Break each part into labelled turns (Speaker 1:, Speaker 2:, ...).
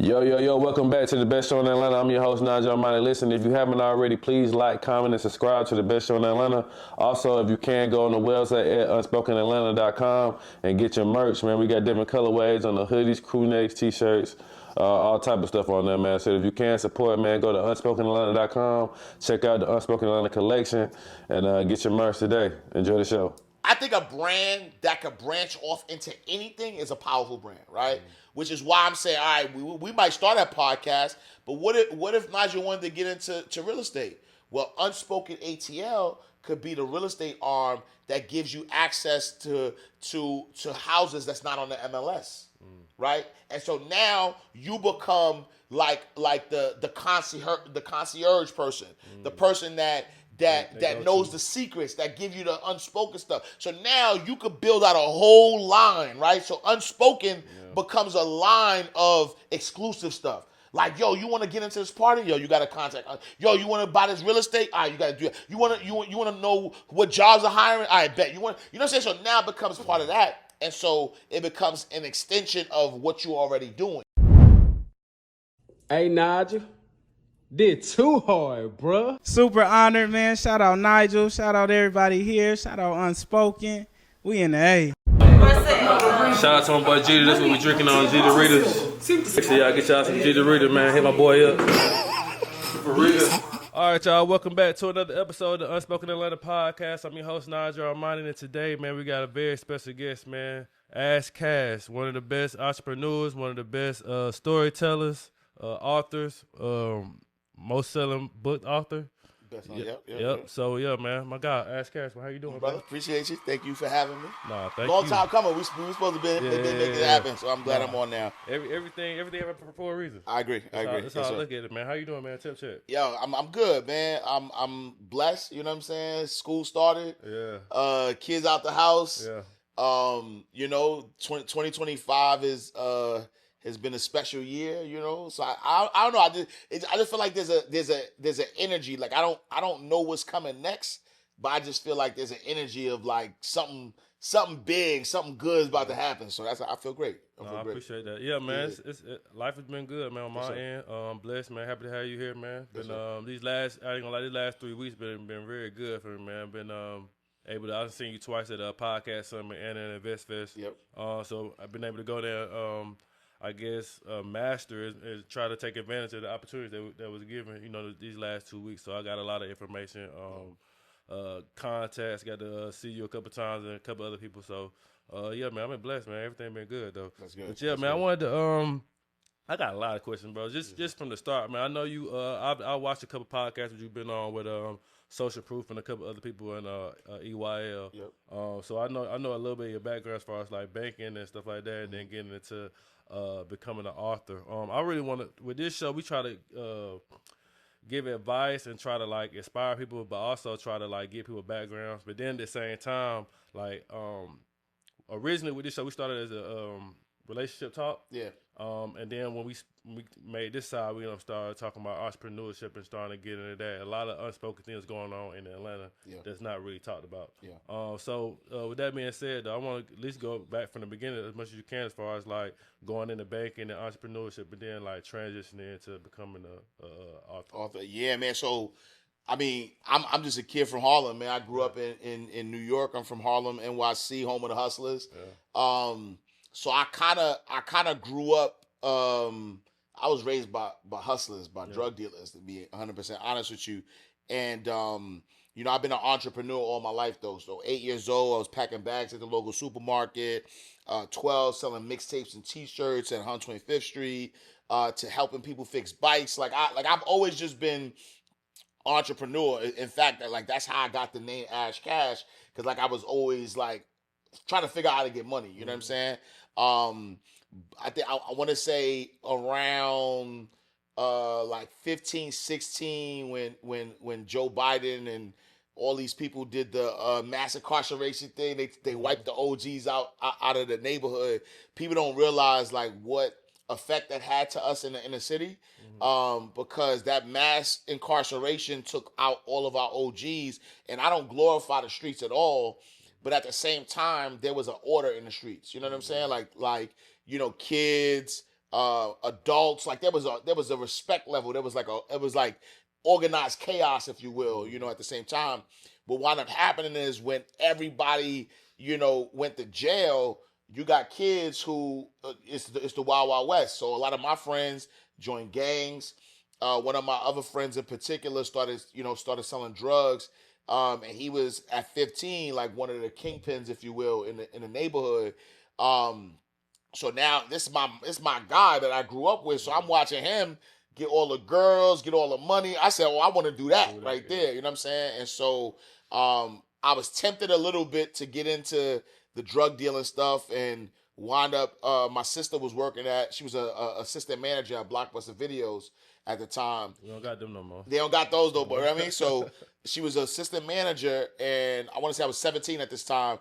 Speaker 1: Yo, welcome back to the best show in Atlanta. I'm your host, Nigel. Listen, if you haven't already, please like, comment, and subscribe to the best show in Atlanta. Also, if you can, go on the website at unspokenatlanta.com and get your merch, man. We got different colorways on the hoodies, crew necks, t-shirts, all type of stuff on there, man. So if you can support, man, go to unspokenatlanta.com, check out the Unspoken Atlanta collection, and get your merch today. Enjoy the show.
Speaker 2: I think a brand that could branch off into anything is a powerful brand, right? Which is why I'm saying, all right, we might start a podcast, but what if Nigel wanted to get into real estate? Well, Unspoken ATL could be the real estate arm that gives you access to houses that's not on the MLS, right? And so now you become like the concierge person, the person that knows the secrets, that give you the unspoken stuff. So now you could build out a whole line, right? So Unspoken becomes a line of exclusive stuff. Like, yo, you want to get into this party? Yo, you got to contact us. Yo, you want to buy this real estate? All right, you got to do it. You want to know what jobs are hiring? All right, bet. You know what I'm saying? So now it becomes part of that. And so it becomes an extension of what you're already doing.
Speaker 3: Hey, Nigel. Did too hard, bruh.
Speaker 4: Super honored, man. Shout out Nigel. Shout out everybody here. Shout out Unspoken. We in the A.
Speaker 1: Shout out to my boy Jeter. That's what we drinking on, Jeter Readers. Make sure y'all get y'all some Jeter Reader, man. Hit my boy up. For real. All right, y'all. Welcome back to another episode of the Unspoken Atlanta podcast. I'm your host, Nigel Armani, and today, man, we got a very special guest, man. Ash Cash, one of the best entrepreneurs, one of the best storytellers, authors, most selling book author. Yep. So yeah, man, my guy, Ash Cash, how you doing,
Speaker 2: brother?
Speaker 1: Man?
Speaker 2: Appreciate you. Thank you for having me.
Speaker 1: Nah, thank
Speaker 2: Long
Speaker 1: you.
Speaker 2: time coming. We supposed to be making it happen. So I'm glad I'm on now.
Speaker 1: Everything happened for a reason.
Speaker 2: I agree.
Speaker 1: That's how I look at it, man. How you doing, man? Tip check.
Speaker 2: Yo, I'm good, man. I'm blessed. You know what I'm saying? School started.
Speaker 1: Yeah.
Speaker 2: Kids out the house.
Speaker 1: Yeah.
Speaker 2: 2025 has been a special year, So I don't know. I just feel like there's an energy. Like I don't know what's coming next, but I just feel like there's an energy of like something big, something good is about to happen. So I feel great.
Speaker 1: I appreciate that. Yeah, man. Life has been good, man. On my end, blessed, man. Happy to have you here, man. Been these last 3 weeks been very good for me, man. Been able to. I've seen you twice at a podcast summit and at Invest Fest.
Speaker 2: Yep.
Speaker 1: So I've been able to go there. I guess master is try to take advantage of the opportunities that was given, these last 2 weeks. So I got a lot of information, contacts, got to see you a couple times and a couple other people. So, yeah, man, I've been blessed, man. Everything been good, though.
Speaker 2: That's good.
Speaker 1: But, yeah, man, I wanted to, I got a lot of questions, bro. Just from the start, man. I know you, I watched a couple podcasts that you've been on with Social Proof and a couple other people in EYL.
Speaker 2: Yep.
Speaker 1: So I know a little bit of your background as far as like banking and stuff like that, and then getting into becoming an author. I really want to, with this show, we try to give advice and try to like inspire people, but also try to like give people backgrounds. But then at the same time, like originally with this show, we started as a relationship talk.
Speaker 2: Yeah.
Speaker 1: And then when we made this side, we started talking about entrepreneurship and starting to get into that. A lot of unspoken things going on in Atlanta that's not really talked about.
Speaker 2: Yeah.
Speaker 1: So with that being said, though, I want to at least go back from the beginning as much as you can, as far as like going into banking and entrepreneurship, but then like transitioning into becoming a author.
Speaker 2: Yeah, man. So, I mean, I'm just a kid from Harlem, man. I grew up in New York. I'm from Harlem, NYC, home of the Hustlers.
Speaker 1: Yeah.
Speaker 2: So I kind of grew up. I was raised by hustlers, by drug dealers, to be 100% honest with you. And I've been an entrepreneur all my life, though. So 8 years old, I was packing bags at the local supermarket. 12, selling mixtapes and T-shirts at 125th Street. To helping people fix bikes. I've always just been entrepreneur. In fact, that's how I got the name Ash Cash, because I was always like trying to figure out how to get money. You know what I'm saying? I think I want to say around 15, 16 when Joe Biden and all these people did the mass incarceration thing. They wiped the OGs out of the neighborhood. People don't realize like what effect that had to us in the city, because that mass incarceration took out all of our OGs. And I don't glorify the streets at all, but at the same time, there was an order in the streets. You know what I'm saying? Like kids, adults. Like there was a respect level. It was like organized chaos, if you will, at the same time. But what ended up happening is when everybody, went to jail, you got kids who it's the Wild Wild West. So a lot of my friends joined gangs. One of my other friends in particular started selling drugs. And he was at 15, like one of the kingpins, if you will, in the neighborhood. So now this is my guy that I grew up with. So I'm watching him get all the girls, get all the money. I said, I want to do that right there. You know what I'm saying? And so I was tempted a little bit to get into the drug dealing stuff and wound up. My sister was she was a assistant manager at Blockbuster Videos at the time.
Speaker 1: We don't got them no more.
Speaker 2: They don't got those though, but you know what I mean? So she was an assistant manager, and I want to say I was 17 at this time.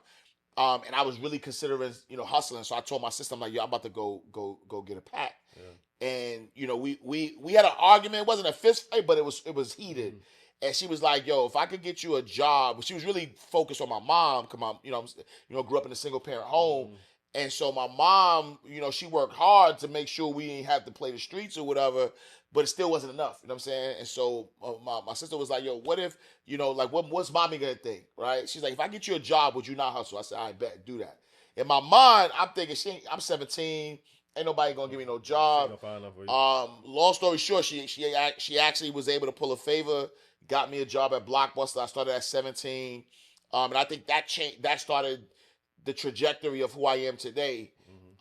Speaker 2: And I was really considering, hustling. So I told my sister, I'm like, yo, I'm about to go get a pack. Yeah. And, we had an argument. It wasn't a fist fight, but it was heated. Mm-hmm. And she was like, yo, if I could get you a job. She was really focused on my mom. Come on, grew up in a single parent home. Mm-hmm. And so my mom, she worked hard to make sure we didn't have to play the streets or whatever, but it still wasn't enough. You know what I'm saying? And so my sister was like, yo, what if, what's mommy going to think, right? She's like, if I get you a job, would you not hustle? I said, I bet, do that. In my mind, I'm thinking, I'm 17, ain't nobody going to give me no job. Long story short, she actually was able to pull a favor, got me a job at Blockbuster. I started at 17. And I think that started the trajectory of who I am today.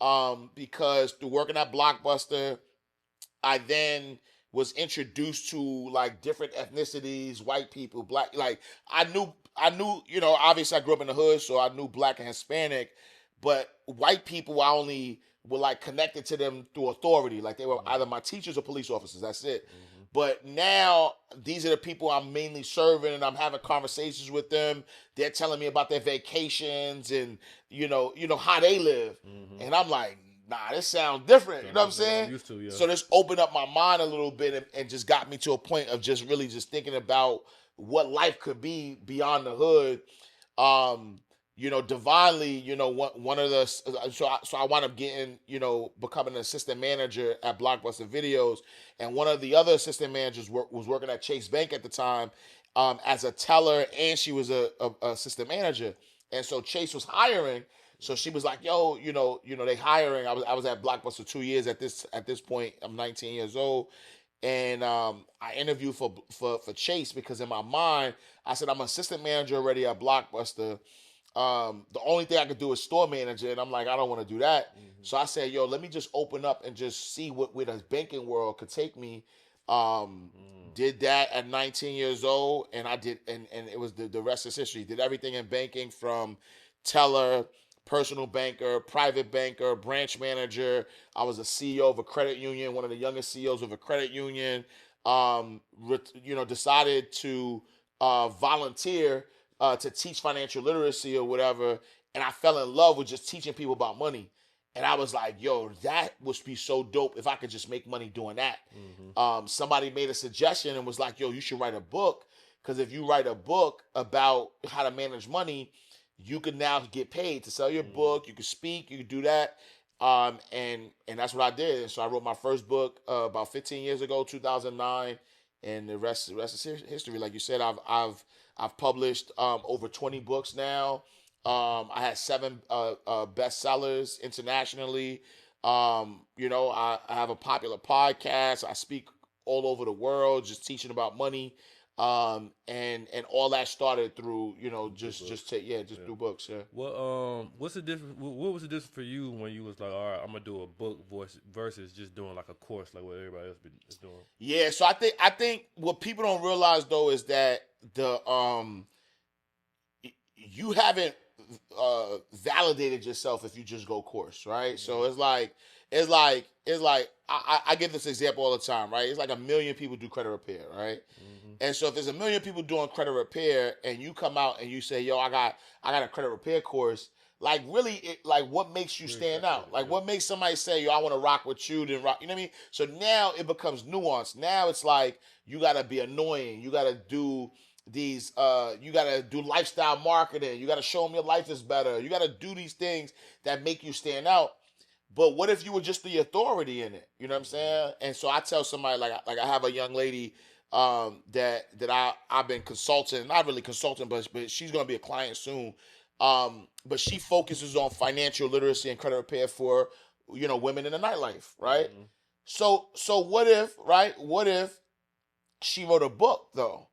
Speaker 2: Mm-hmm. Because through working at Blockbuster, I then was introduced to like different ethnicities, white people, black. Like I knew, obviously I grew up in the hood, so I knew black and Hispanic, but white people I only were like connected to them through authority. Like they were either my teachers or police officers. That's it. Mm-hmm. But now these are the people I'm mainly serving, and I'm having conversations with them. They're telling me about their vacations and how they live, mm-hmm. and I'm like, nah, this sounds different. You know what I'm saying?
Speaker 1: I'm used to, yeah.
Speaker 2: So this opened up my mind a little bit and just got me to a point of just really just thinking about what life could be beyond the hood. Divinely, one of the, so I wound up getting, becoming an assistant manager at Blockbuster Videos. And one of the other assistant managers was working at Chase Bank at the time as a teller, and she was a assistant manager. And so Chase was hiring. So she was like, yo, they hiring. I was at Blockbuster 2 years at this point. I'm 19 years old. And I interviewed for Chase because in my mind, I said, I'm assistant manager already at Blockbuster. The only thing I could do is store manager. And I'm like, I don't want to do that. Mm-hmm. So I said, yo, let me just open up and just see where the banking world could take me. Did that at 19 years old. And I did, and it was the rest is history. Did everything in banking from teller, personal banker, private banker, branch manager. I was a CEO of a credit union, one of the youngest CEOs of a credit union. Decided to volunteer to teach financial literacy or whatever, and I fell in love with just teaching people about money. And I was like, yo, that would be so dope if I could just make money doing that. Mm-hmm. Somebody made a suggestion and was like, yo, you should write a book, because if you write a book about how to manage money, you can now get paid to sell your book. You can speak, you can do that. And that's what I did. And so I wrote my first book about 15 years ago, 2009, and the rest is history. Like you said, I've published over 20 books now. I had 7 bestsellers internationally. I have a popular podcast. I speak all over the world, just teaching about money. And all that started through, just through books. Yeah.
Speaker 1: What's the difference? What was the difference for you when you was like, all right, I'm gonna do a book versus just doing like a course like what everybody else is doing?
Speaker 2: Yeah. So I think what people don't realize though is that you haven't validated yourself if you just go course, right? Mm-hmm. So it's like I give this example all the time, right? It's like 1 million people do credit repair, right? Mm-hmm. And so if there's 1 million people doing credit repair and you come out and you say, yo, I got a credit repair course, like really, what makes you stand out? Like what makes somebody say, yo, I want to rock with you, then rock, you know what I mean? So now it becomes nuanced. Now it's like, you got to be annoying. You got to do these, you got to do lifestyle marketing. You got to show them your life is better. You got to do these things that make you stand out. But what if you were just the authority in it? You know what I'm saying? And so I tell somebody like I have a young lady that I've been consulting, not really consulting, but she's gonna be a client soon. But she focuses on financial literacy and credit repair for women in the nightlife, right?
Speaker 1: Mhm.
Speaker 2: So what if, right? What if she wrote a book though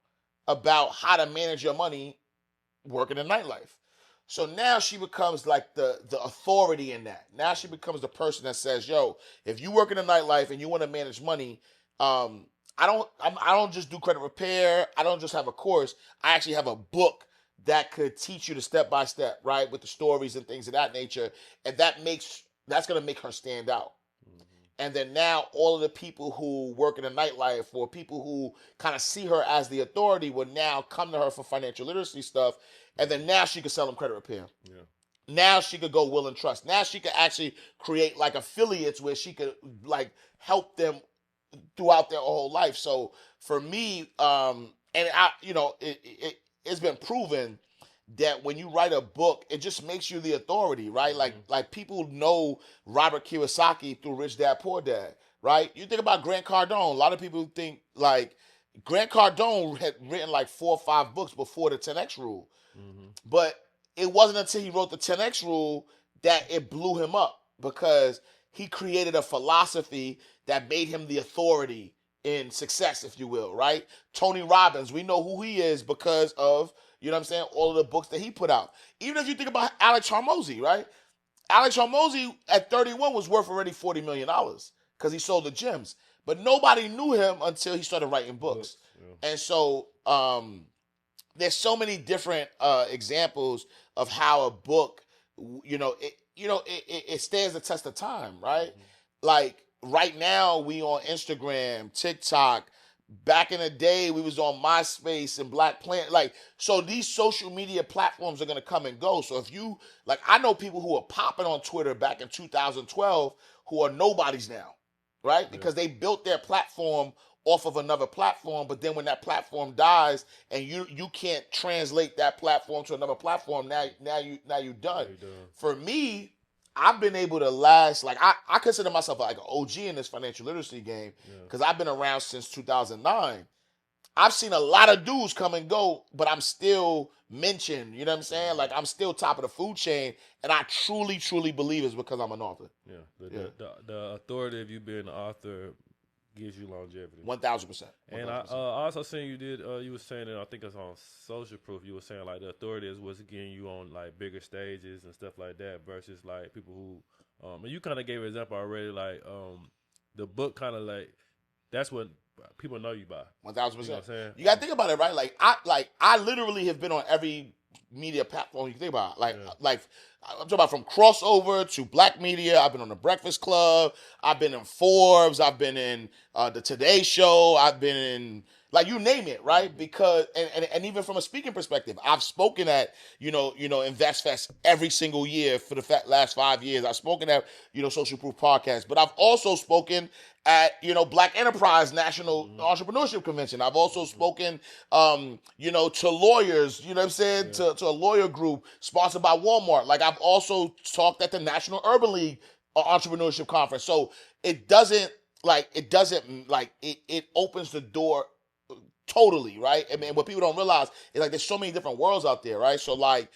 Speaker 2: about how to manage your money working in nightlife? So now she becomes like the authority in that. Now she becomes the person that says, "Yo, if you work in the nightlife and you want to manage money, I don't just do credit repair. I don't just have a course. I actually have a book that could teach you the step by step, right, with the stories and things of that nature, and that's gonna make her stand out." And then now all of the people who work in the nightlife or people who kind of see her as the authority will now come to her for financial literacy stuff. And then now she could sell them credit repair.
Speaker 1: Yeah.
Speaker 2: Now she could go will and trust. Now she could actually create like affiliates where she could like help them throughout their whole life. So for me, it's been proven that when you write a book, it just makes you the authority, right? Like people know Robert Kiyosaki through Rich Dad Poor Dad, right? You think about Grant Cardone. A lot of people think like Grant Cardone had written like 4 or 5 books before the 10X rule. But it wasn't until he wrote the 10X rule that it blew him up, because he created a philosophy that made him the authority in success, if you will, right? Tony Robbins, we know who he is because of, all of the books that he put out. Even if you think about Alex Hormozy, right? Alex Hormozy at 31 was worth already $40 million because he sold the gyms. But nobody knew him until he started writing books. Yeah. And so there's so many different examples of how a book, it stands the test of time, right? Like right now we on Instagram, TikTok. Back in the day, we was on MySpace and Black Planet. Like, so these social media platforms are going to come and go. So if you, like, I know people who are popping on Twitter back in 2012 who are nobodies now, right? Because they built their platform off of another platform. But then when that platform dies and you can't translate that platform to another platform, now you're done. For me, I've been able to last, like, I consider myself like an OG in this financial literacy game because I've been around since 2009. I've seen a lot of dudes come and go, but I'm still mentioned, you know what I'm saying? Like, I'm still top of the food chain, and I truly, truly believe it's because I'm an author.
Speaker 1: Yeah, the authority of you being an author gives you longevity.
Speaker 2: 1,000%.
Speaker 1: And I also seen you did, you were saying that, I think it's on Social Proof, you were saying like the authority is what's getting you on like bigger stages and stuff like that versus like people who, and you kind of gave an example already, like the book kind of like, that's what people know you by.
Speaker 2: 1,000%.
Speaker 1: You know what I'm saying?
Speaker 2: You got to think about it, right? I literally have been on every media platform you can think about. Like I'm talking about from Crossover to Black Media. I've been on the Breakfast Club. I've been in Forbes. I've been in the Today Show. I've been in, like, you name it, right? Because and even from a speaking perspective, I've spoken at InvestFest every single year for the last 5 years. I've spoken at Social Proof Podcast, but I've also spoken at Black Enterprise National Entrepreneurship Convention. I've also spoken to lawyers, you know what I'm saying, to a lawyer group sponsored by Walmart. Like, I've also talked at the National Urban League Entrepreneurship Conference. So it opens the door totally, right? I mean, what people don't realize is like there's so many different worlds out there, right? So like,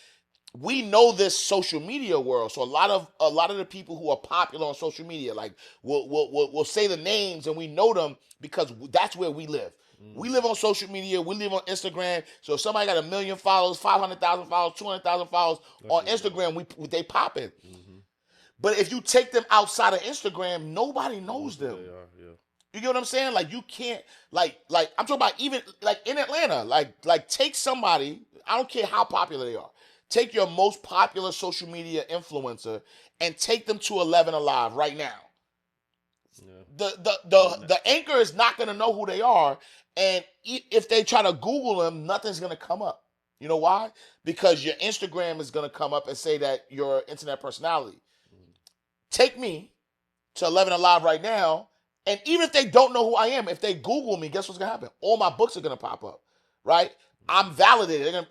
Speaker 2: we know this social media world. So a lot of the people who are popular on social media, like we'll say the names and we know them because that's where we live. We live on social media. We live on Instagram. So if somebody got 1 million followers, 500,000 followers, 200,000 followers on Instagram, they popping. But if you take them outside of Instagram, nobody knows them. You get what I'm saying? Like, you can't, like I'm talking about even like in Atlanta, like take somebody, I don't care how popular they are. Take your most popular social media influencer and take them to 11 Alive right now. The anchor is not going to know who they are, and if they try to Google them, nothing's going to come up. You know why? Because your Instagram is going to come up and say that you're an internet personality. Take me to 11 Alive right now, and even if they don't know who I am, if they Google me, guess what's going to happen? All my books are going to pop up, right? I'm validated.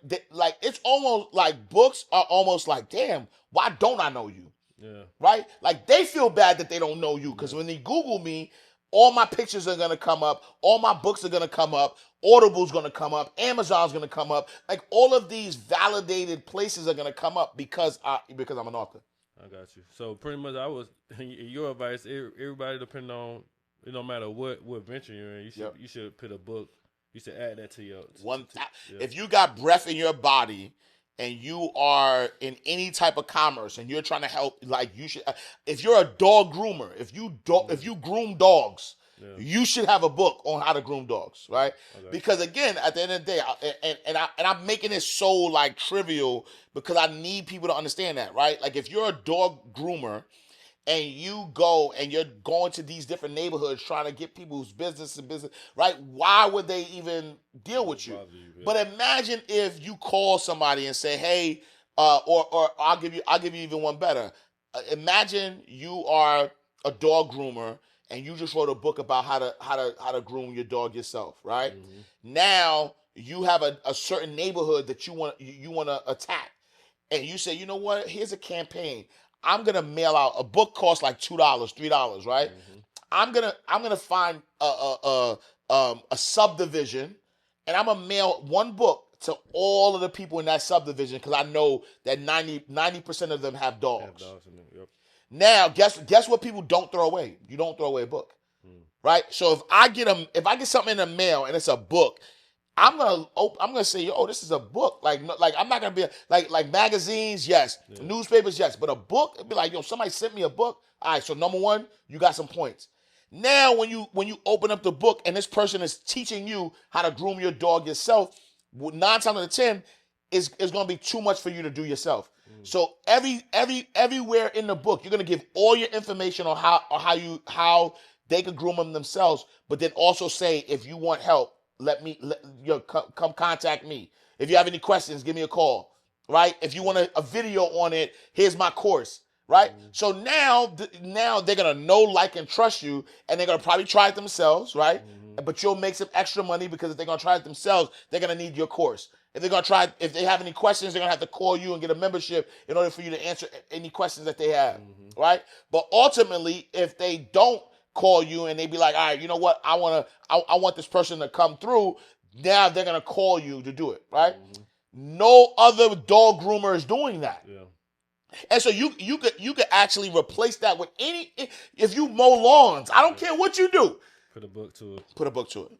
Speaker 2: It's almost like books are almost like, damn, why don't I know you?
Speaker 1: Yeah.
Speaker 2: Right? Like they feel bad that they don't know you because when they Google me, all my pictures are gonna come up, all my books are gonna come up, Audible's gonna come up, Amazon's gonna come up. Like all of these validated places are gonna come up because I'm an author.
Speaker 1: I got you. So pretty much, your advice, everybody depending on, it don't matter what venture you're in, you should put a book. You should add that to your
Speaker 2: If you got breath in your body and you are in any type of commerce and you're trying to help, like you should. If you're a dog groomer, if you groom dogs, you should have a book on how to groom dogs, right? Okay. Because again, at the end of the day, I'm making it so like trivial because I need people to understand that, right? Like if you're a dog groomer and you go and you're going to these different neighborhoods trying to get people's business, right? Why would they even deal with you? But imagine if you call somebody and say, "Hey," or I'll give you even one better. Imagine you are a dog groomer and you just wrote a book about how to groom your dog yourself, right? Mm-hmm. Now you have a certain neighborhood that you want to attack, and you say, "You know what? Here's a campaign. I'm gonna mail out a book costs like $2, $3, right? Mm-hmm. I'm gonna find a subdivision, and I'm gonna mail one book to all of the people in that subdivision because I know that 90% of them have dogs. Yep. Now, guess what people don't throw away? You don't throw away a book, right? So if I get something in the mail and it's a book, I'm gonna say, "Oh, this is a book." Like I'm not gonna be like magazines, yes, newspapers, yes, but a book, it'd be like, "Yo, somebody sent me a book." All right, so number one, you got some points. Now, when you open up the book and this person is teaching you how to groom your dog yourself, 9 times out of 10 is gonna be too much for you to do yourself. So everywhere in the book, you're gonna give all your information on how they could groom them themselves, but then also say, if you want help, come contact me. If you have any questions, give me a call, right? If you want a video on it, here's my course, right? Mm-hmm. So now they're going to know, like, and trust you, and they're going to probably try it themselves, right? Mm-hmm. But you'll make some extra money because if they're going to try it themselves, they're going to need your course. If they have any questions, they're going to have to call you and get a membership in order for you to answer any questions that they have, right? But ultimately, if they don't call you and they be like, "All right, you know what? I want this person to come through." Now they're gonna call you to do it, right? Mm-hmm. No other dog groomer is doing that. Yeah. And so you could actually replace that with if you mow lawns. I don't care what you do.
Speaker 1: Put a book to it.
Speaker 2: Put a book to it.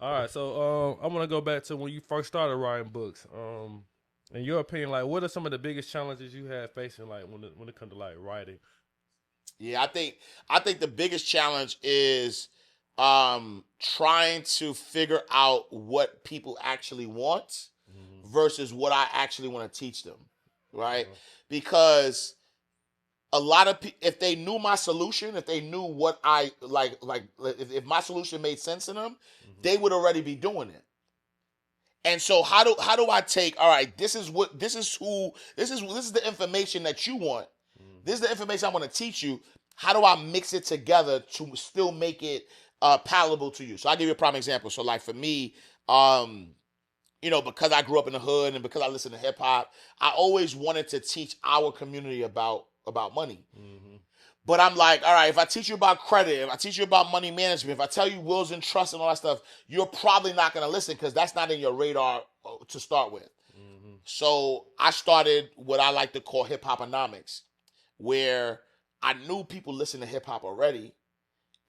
Speaker 1: All right, so I want to go back to when you first started writing books. In your opinion, like, what are some of the biggest challenges you had facing, like when it comes to like writing?
Speaker 2: Yeah, I think the biggest challenge is trying to figure out what people actually want versus what I actually want to teach them, right? Because a lot of people, if they knew my solution, if they knew what I like if my solution made sense to them, they would already be doing it. And so how do I take, all right, this is the information that you want. This is the information I want to teach you. How do I mix it together to still make it palatable to you? So I'll give you a prime example. So like for me, because I grew up in the hood and because I listen to hip hop, I always wanted to teach our community about money. Mm-hmm. But I'm like, all right, if I teach you about credit, if I teach you about money management, if I tell you wills and trusts and all that stuff, you're probably not going to listen because that's not in your radar to start with. Mm-hmm. So I started what I like to call hip hoponomics, where I knew people listen to hip hop already.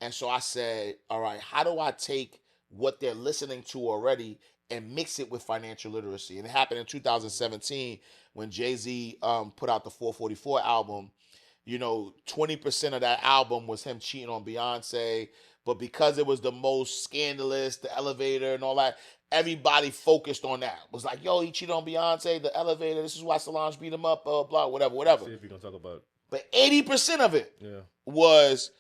Speaker 2: And so I said, all right, how do I take what they're listening to already and mix it with financial literacy? And it happened in 2017 when Jay-Z put out the 444 album. 20% of that album was him cheating on Beyonce. But because it was the most scandalous, the elevator and all that, everybody focused on that. It was like, yo, he cheated on Beyonce, the elevator. This is why Solange beat him up, blah, blah, whatever.
Speaker 1: See if you're going to talk about it.
Speaker 2: But 80% of it was,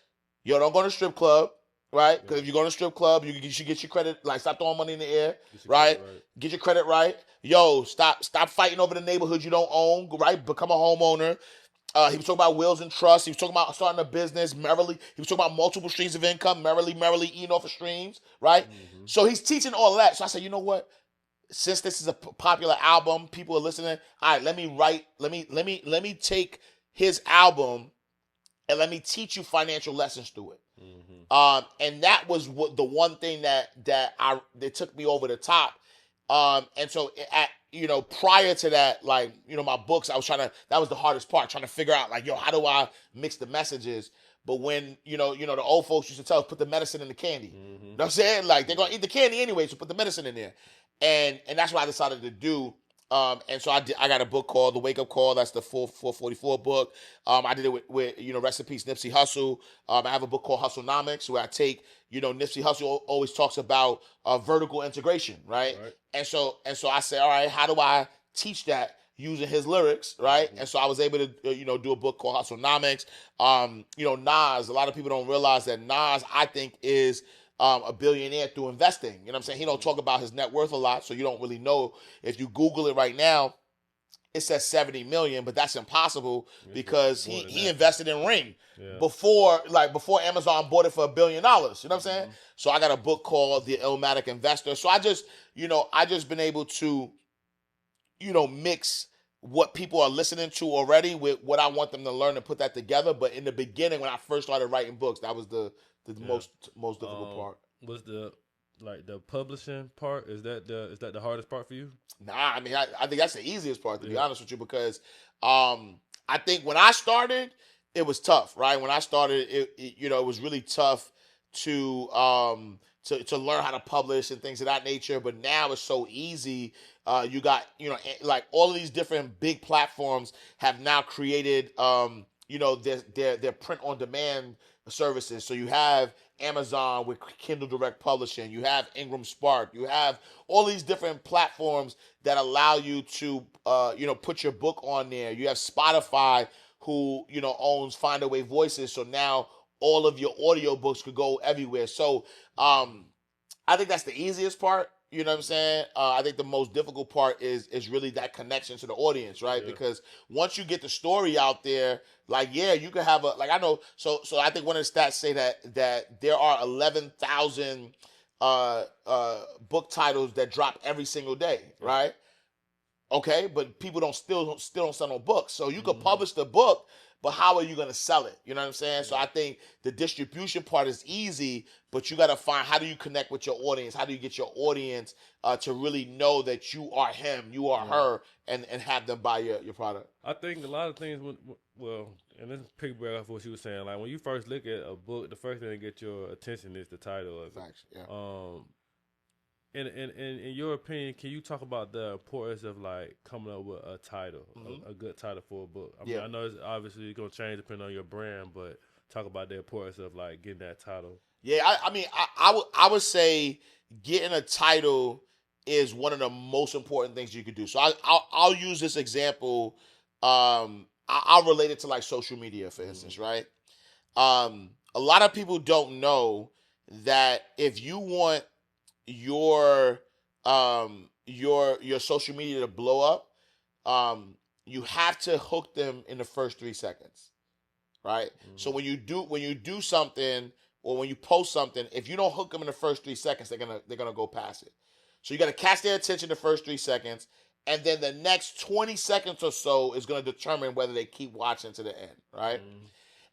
Speaker 2: yo, don't go to the strip club, right? Because if you go to the strip club, you should get your credit, like stop throwing money in the air, right? Get your credit right. Yo, stop fighting over the neighborhood you don't own, right? Become a homeowner. He was talking about wills and trusts. He was talking about starting a business, merrily. He was talking about multiple streams of income, merrily eating off of streams, right? Mm-hmm. So he's teaching all that. So I said, you know what? Since this is a popular album, people are listening. All right, let me take his album and let me teach you financial lessons through it. And that was the one thing that took me over the top. And so prior to that, like, my books, that was the hardest part, trying to figure out like, how do I mix the messages? But when, the old folks used to tell us, put the medicine in the candy. You know what I'm saying? Like, they're going to eat the candy anyway, so put the medicine in there. And that's what I decided to do. And so I got a book called The Wake Up Call. That's the 444 book. I did it with rest in peace, Nipsey Hussle. I have a book called Hustlenomics, where I take, Nipsey Hussle always talks about vertical integration, right? And so I said, all right, how do I teach that using his lyrics, right? And so I was able to, do a book called Hustlenomics. Nas, a lot of people don't realize that Nas, I think, is a billionaire through investing. You know what I'm saying? He don't talk about his net worth a lot, so you don't really know. If you Google it right now, it says 70 million, but that's impossible because he invested in Ring before Amazon bought it for $1 billion. You know what I'm saying? So I got a book called The Illmatic Investor. So I just been able to, mix what people are listening to already with what I want them to learn and put that together. But in the beginning, when I first started writing books, that was the most difficult part.
Speaker 1: Was the publishing part, is that the hardest part for you?
Speaker 2: Nah, I mean, I think that's the easiest part, to be honest with you, because I think when I started, it was tough, right? When I started, it was really tough to learn how to publish and things of that nature. But now it's so easy. You got, like all of these different big platforms have now created, their print on demand services. So you have Amazon with Kindle Direct Publishing. You have Ingram Spark. You have all these different platforms that allow you to, put your book on there. You have Spotify, who, owns Find a Way Voices. So now all of your audio books could go everywhere. So I think that's the easiest part. You know what I'm saying? I think the most difficult part is really that connection to the audience, right? Yeah. Because once you get the story out there, like, you can have I know, so I think one of the stats say that there are 11,000 book titles that drop every single day, right? Okay, but people still don't sell no books. So you could publish the book, but how are you going to sell it? You know what I'm saying? So I think the distribution part is easy, but you got to find, how do you connect with your audience? How do you get your audience to really know that you are him, you are her, and have them buy your product?
Speaker 1: I think a lot of things, and this piggyback off what you were saying, like when you first look at a book, the first thing that get your attention is the title of it.
Speaker 2: Facts, yeah.
Speaker 1: In your opinion, can you talk about the importance of like coming up with a title, a good title for a book? I mean, I know it's obviously going to change depending on your brand, but talk about the importance of like getting that title. Yeah,
Speaker 2: I would say getting a title is one of the most important things you could do. So I'll use this example. I'll relate it to like social media, for instance, right? A lot of people don't know that if you want your social media to blow up, you have to hook them in the first 3 seconds, right? So when you do something, or when you post something, if you don't hook them in the first 3 seconds, they're gonna go past it. So you got to catch their attention the first 3 seconds, and then the next 20 seconds or so is going to determine whether they keep watching to the end, right?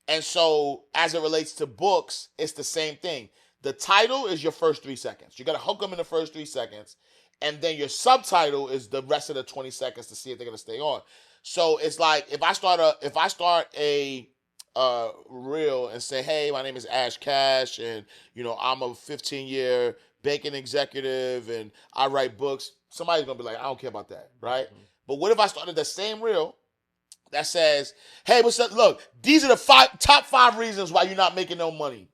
Speaker 2: And so as it relates to books, it's the same thing. The title is your first 3 seconds. You got to hook them in the first 3 seconds. And then your subtitle is the rest of the 20 seconds to see if they're going to stay on. So it's like, if I start a reel and say, hey, my name is Ash Cash, and, I'm a 15-year banking executive and I write books, somebody's going to be like, I don't care about that, right? But what if I started the same reel that says, hey, what's up? Look, these are the top 5 reasons why you're not making no money.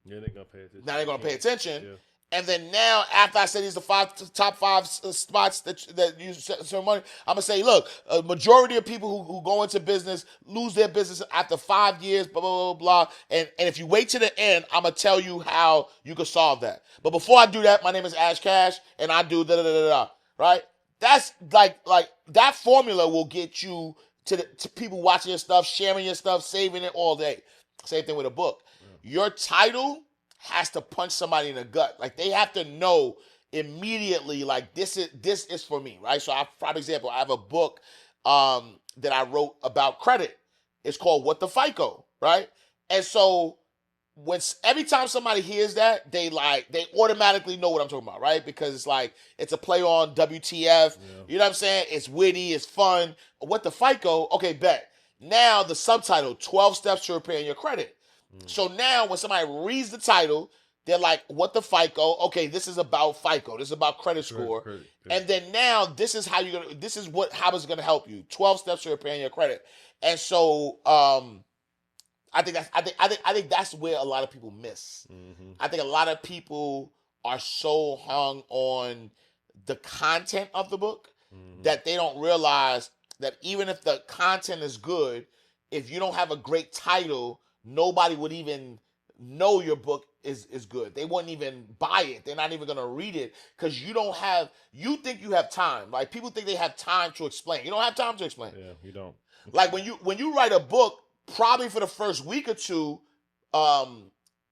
Speaker 1: Yeah, they're gonna pay attention.
Speaker 2: Now they're gonna pay attention, and then now after I say these are the top 5 spots that you serve money, I'm gonna say, look, a majority of people who go into business lose their business after 5 years, blah blah blah blah. And if you wait to the end, I'm gonna tell you how you can solve that. But before I do that, my name is Ash Cash, and I do da da da da. Right? That's like that formula will get you to people watching your stuff, sharing your stuff, saving it all day. Same thing with a book. Your title has to punch somebody in the gut. Like, they have to know immediately, like, this is for me, right? So, for example, I have a book that I wrote about credit. It's called What the FICO, right? And so every time somebody hears that, they automatically know what I'm talking about, right? Because it's like it's a play on WTF. You know what I'm saying? It's witty, it's fun. What the FICO? Okay, bet. Now the subtitle, 12 steps to repairing your credit. So now when somebody reads the title, they're like, what the FICO? Okay, this is about FICO. This is about credit score. And then now this is how it's gonna help you. 12 steps to repairing your credit. And so I think that's where a lot of people miss. I think a lot of people are so hung on the content of the book that they don't realize that even if the content is good, if you don't have a great title, nobody would even know your book is good. They wouldn't even buy it. They're not even going to read it because you think you have time. Like people think they have time to explain. You don't have time to explain.
Speaker 1: Yeah, you don't.
Speaker 2: Like when you write a book, probably for the first week or two,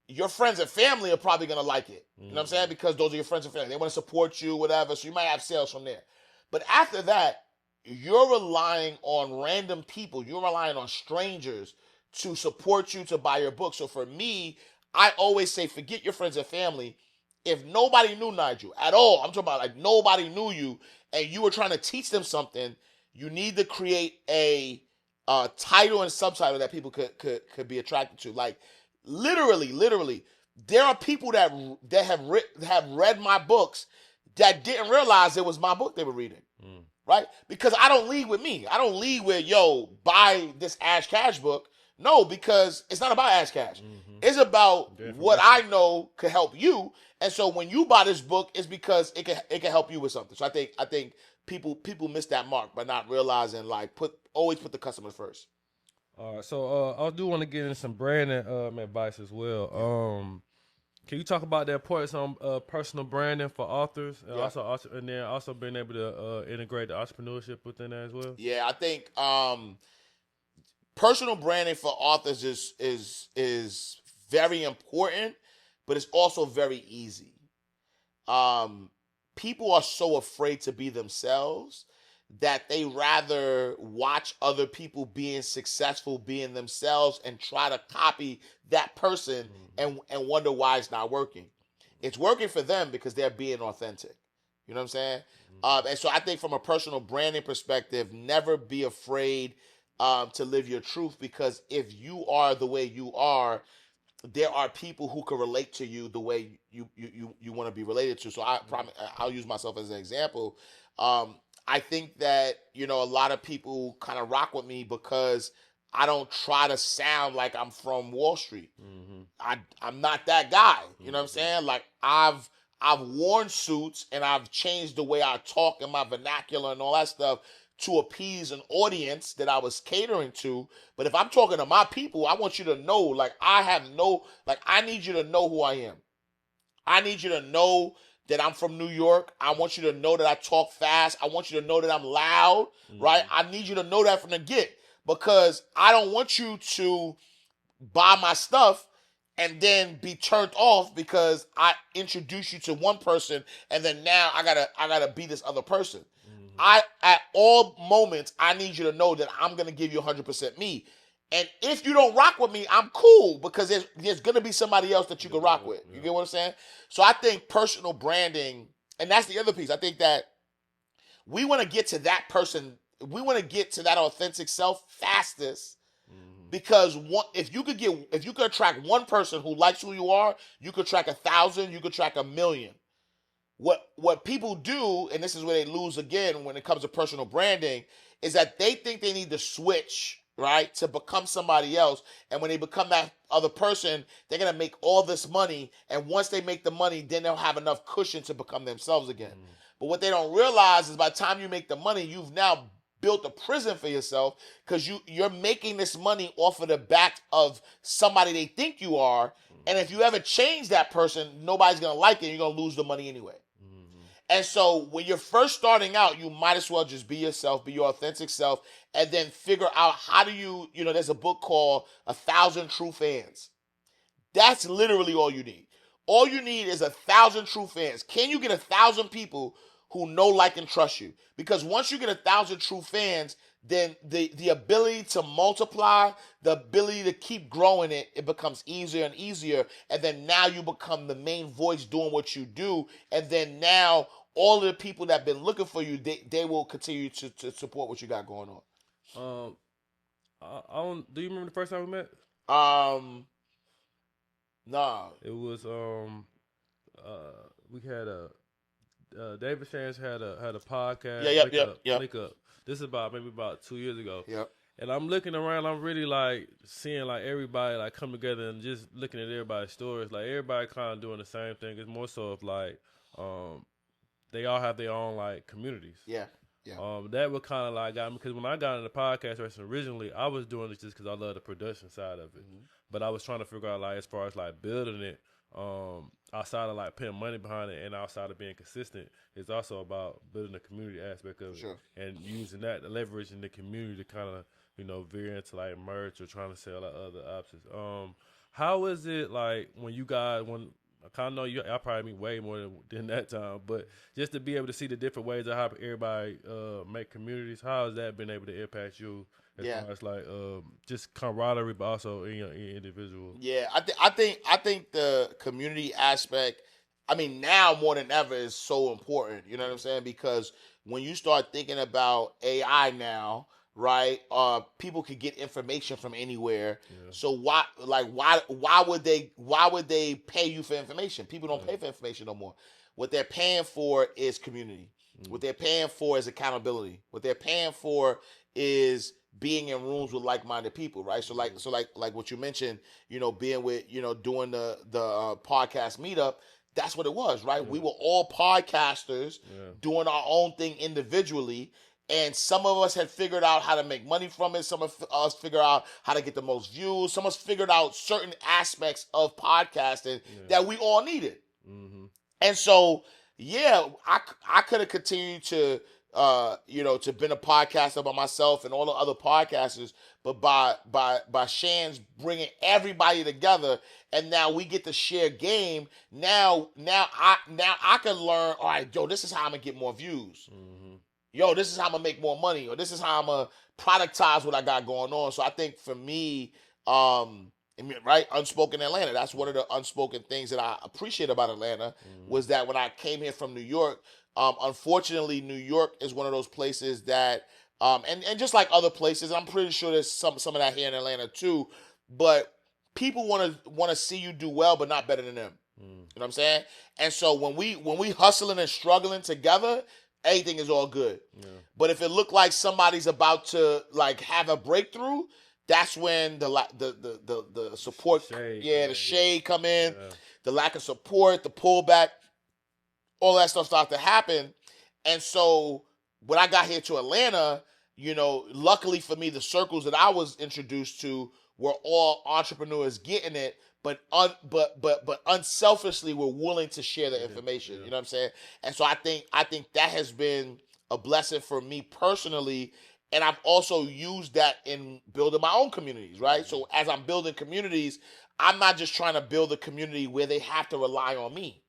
Speaker 2: your friends and family are probably going to like it. You know what I'm saying? Because those are your friends and family. They want to support you, whatever. So you might have sales from there. But after that, you're relying on random people. You're relying on strangers to support you to buy your book. So for me, I always say, forget your friends and family. If nobody knew Nigel at all, I'm talking about like nobody knew you, and you were trying to teach them something, you need to create a title and subtitle that people could be attracted to. Like literally, there are people that have read my books that didn't realize it was my book they were reading. Right? Because I don't lead with me. I don't lead with, buy this Ash Cash book. No, because it's not about Ash Cash. It's about what I know could help you. And so when you buy this book, it's because it can help you with something. So I think people miss that mark by not realizing, like, always put the customer first.
Speaker 1: All right, so I do want to get into some branding advice as well. Can you talk about the importance on personal branding for authors, and also being able to integrate the entrepreneurship within that as well?
Speaker 2: Yeah, I think personal branding for authors is very important, but it's also very easy. People are so afraid to be themselves that they rather watch other people being successful, being themselves, and try to copy that person and wonder why it's not working. It's working for them because they're being authentic. You know what I'm saying? And so I think from a personal branding perspective, never be afraid to live your truth, because if you are the way you are, there are people who can relate to you the way you want to be related to. So I'll use myself as an example. I think that, a lot of people kind of rock with me because I don't try to sound like I'm from Wall Street. I'm not that guy. You know what I'm saying? Like I've worn suits and I've changed the way I talk and my vernacular and all that stuff to appease an audience that I was catering to. But if I'm talking to my people, I want you to know, like, I need you to know who I am. I need you to know that I'm from New York. I want you to know that I talk fast. I want you to know that I'm loud, right? I need you to know that from the get, because I don't want you to buy my stuff and then be turned off because I introduce you to one person and then now I gotta be this other person. At all moments, I need you to know that I'm gonna give you 100% me. And if you don't rock with me, I'm cool, because there's going to be somebody else that you can rock with. You get what I'm saying? So I think personal branding, and that's the other piece. I think that we want to get to that person. We want to get to that authentic self fastest, because if you could attract one person who likes who you are, you could attract 1,000, you could attract 1,000,000. What people do, and this is where they lose again when it comes to personal branding, is that they think they need to switch, right, to become somebody else. And when they become that other person, they're going to make all this money. And once they make the money, then they'll have enough cushion to become themselves again. But what they don't realize is by the time you make the money, you've now built a prison for yourself, because you're making this money off of the back of somebody they think you are. And if you ever change that person, nobody's going to like it. And you're going to lose the money anyway. And so when you're first starting out, you might as well just be yourself, be your authentic self, and then figure out how do you, there's a book called 1,000 True Fans. That's literally all you need. All you need is 1,000 true fans. Can you get 1,000 people who know, like, and trust you? Because once you get 1,000 true fans, then the ability to multiply, the ability to keep growing it becomes easier and easier. And then now you become the main voice doing what you do. And then now all of the people that have been looking for you, they will continue to support what you got going on.
Speaker 1: I don't. Do you remember the first time we met?
Speaker 2: Nah.
Speaker 1: It was we had a David Shands had a podcast. Link up. This is maybe about 2 years ago.
Speaker 2: Yep.
Speaker 1: And I'm looking around. I'm really like seeing like everybody like come together and just looking at everybody's stories. Like everybody kind of doing the same thing. It's more so of like they all have their own like communities.
Speaker 2: Yeah.
Speaker 1: That would kind of like got me because when I got into the podcast originally, I was doing it just because I love the production side of it. Mm-hmm. But I was trying to figure out like as far as like building it, outside of like putting money behind it and outside of being consistent, it's also about building the community aspect of it and using that, leveraging the community to kind of veer into like merch or trying to sell like other options. How is it like when you guys I kind of know y'all probably meet way more than that time, but just to be able to see the different ways of how everybody make communities, how has that been able to impact you as far as like just camaraderie, but also in your individual?
Speaker 2: Yeah, I think the community aspect, I mean, now more than ever is so important. You know what I'm saying? Because when you start thinking about AI now, right? People could get information from anywhere. Yeah. So why would they pay you for information? People don't pay for information no more. What they're paying for is community. What they're paying for is accountability. What they're paying for is being in rooms with like-minded people, right? So like what you mentioned, being with, doing the podcast meetup, that's what it was, right? We were all podcasters doing our own thing individually. And some of us had figured out how to make money from it. Some of us figured out how to get the most views. Some of us figured out certain aspects of podcasting that we all needed. Mm-hmm. And so, I could have continued to, to been a podcaster by myself and all the other podcasters, but by Shan's bringing everybody together, and now we get to share game. Now I can learn. All right, this is how I'm gonna get more views. Mm-hmm. This is how I'm going to make more money, or this is how I'm going to productize what I got going on. So I think for me, right, Unspoken Atlanta, that's one of the unspoken things that I appreciate about Atlanta, was that when I came here from New York, unfortunately, New York is one of those places that, and just like other places, I'm pretty sure there's some of that here in Atlanta too, but people want to see you do well, but not better than them. You know what I'm saying? And so when we hustling and struggling together, everything is all good. Yeah. But if it looked like somebody's about to like have a breakthrough, that's when the support, the shade come in, the lack of support, the pullback, all that stuff starts to happen. And so when I got here to Atlanta, luckily for me, the circles that I was introduced to were all entrepreneurs getting it, but unselfishly we're willing to share the information. You know what I'm saying? And so I think that has been a blessing for me personally, and I've also used that in building my own communities, right? So as I'm building communities, I'm not just trying to build a community where they have to rely on me,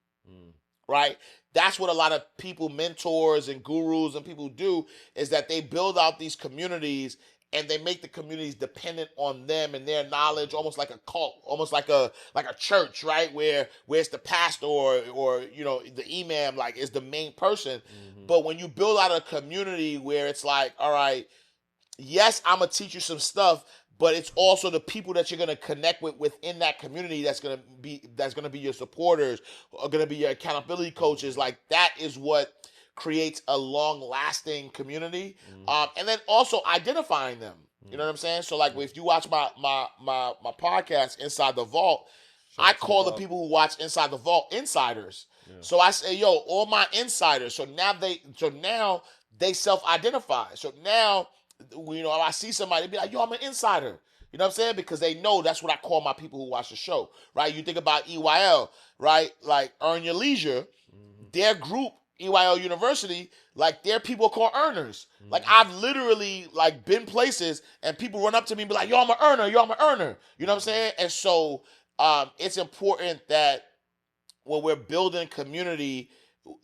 Speaker 2: right? That's what a lot of people, mentors and gurus and people do, is that they build out these communities and they make the communities dependent on them and their knowledge, almost like a cult, almost like a church, right? Where it's the pastor or the imam, like, is the main person. Mm-hmm. But when you build out a community where it's like, all right, yes, I'm gonna teach you some stuff, but it's also the people that you're gonna connect with within that community that's gonna be your supporters, or gonna be your accountability coaches. Like, that is what creates a long-lasting community, and then also identifying them. You know what I'm saying? So, like, if you watch my podcast, Inside the Vault, I call the people who watch Inside the Vault insiders. Yeah. So I say, all my insiders. So now they self-identify. So now, I see somebody be like, I'm an insider. You know what I'm saying? Because they know that's what I call my people who watch the show, right? You think about EYL, right? Like, Earn Your Leisure, their group, EYL University, like, their people called earners. Like, I've literally, like, been places and people run up to me and be like, I'm an earner, I'm an earner. You know what I'm saying? And so it's important that when we're building community,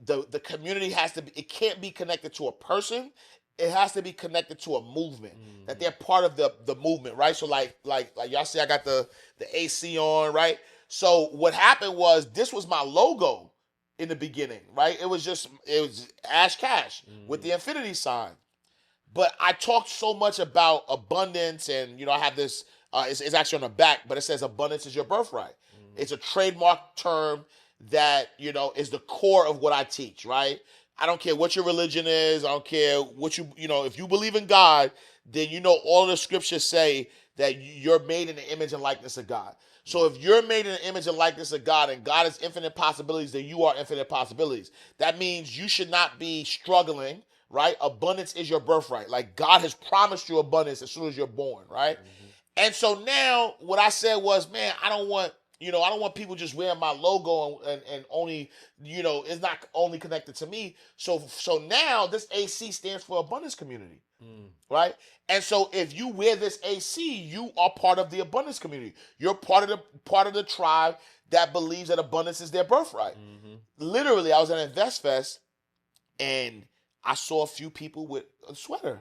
Speaker 2: the community has to be, it can't be connected to a person. it has to be connected to a movement, that they're part of the movement, right? So like y'all see I got the AC on, right? So what happened was, this was my logo in the beginning, right? It was Ash Cash with the infinity sign. But I talked so much about abundance, and I have this. It's actually on the back, but it says abundance is your birthright. It's a trademark term that is the core of what I teach. Right? I don't care what your religion is. I don't care what if you believe in God, then all the scriptures say that you're made in the image and likeness of God. So if you're made in the image and likeness of God, and God is infinite possibilities, then you are infinite possibilities. That means you should not be struggling. Right? Abundance is your birthright. Like, God has promised you abundance as soon as you're born, right? And so now what I said was, man, I don't want people just wearing my logo and only, it's not only connected to me. So now this AC stands for Abundance Community. Right? And so if you wear this AC, you are part of the abundance community. You're part of the tribe that believes that abundance is their birthright. Literally, I was at Invest Fest, and I saw a few people with a sweater.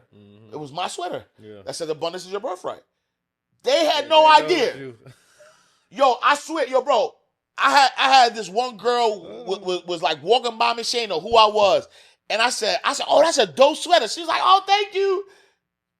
Speaker 2: It was my sweater that said abundance is your birthright. They had no idea. Yo, I swear, bro, I had this one girl was like walking by me, she didn't know who I was. And I said, oh, that's a dope sweater. She was like, oh, thank you.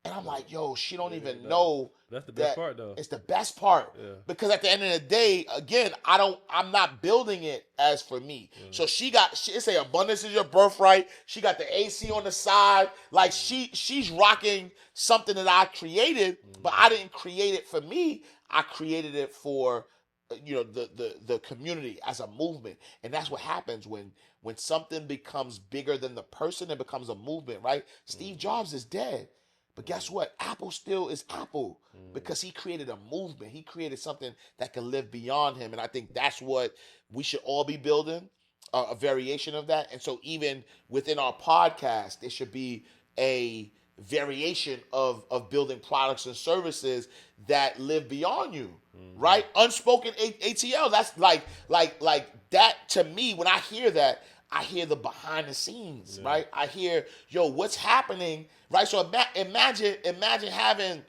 Speaker 2: And I'm like, yo, she don't even know.
Speaker 1: That's the best part, though.
Speaker 2: It's the best part. Yeah. Because at the end of the day, again, I'm not building it as for me. Yeah. So it say abundance is your birthright. She got the AC on the side. Like, she's rocking something that I created, but I didn't create it for me. I created it for the community as a movement. And that's what happens when something becomes bigger than the person, it becomes a movement, right? Steve Jobs is dead. But guess what? Apple still is Apple because he created a movement. He created something that can live beyond him. And I think that's what we should all be building, a variation of that. And so even within our podcast, there should be a variation of building products and services that live beyond you, right? Unspoken ATL. That's like that to me. When I hear that, I hear the behind the scenes, right? I hear, what's happening, right? So imagine having,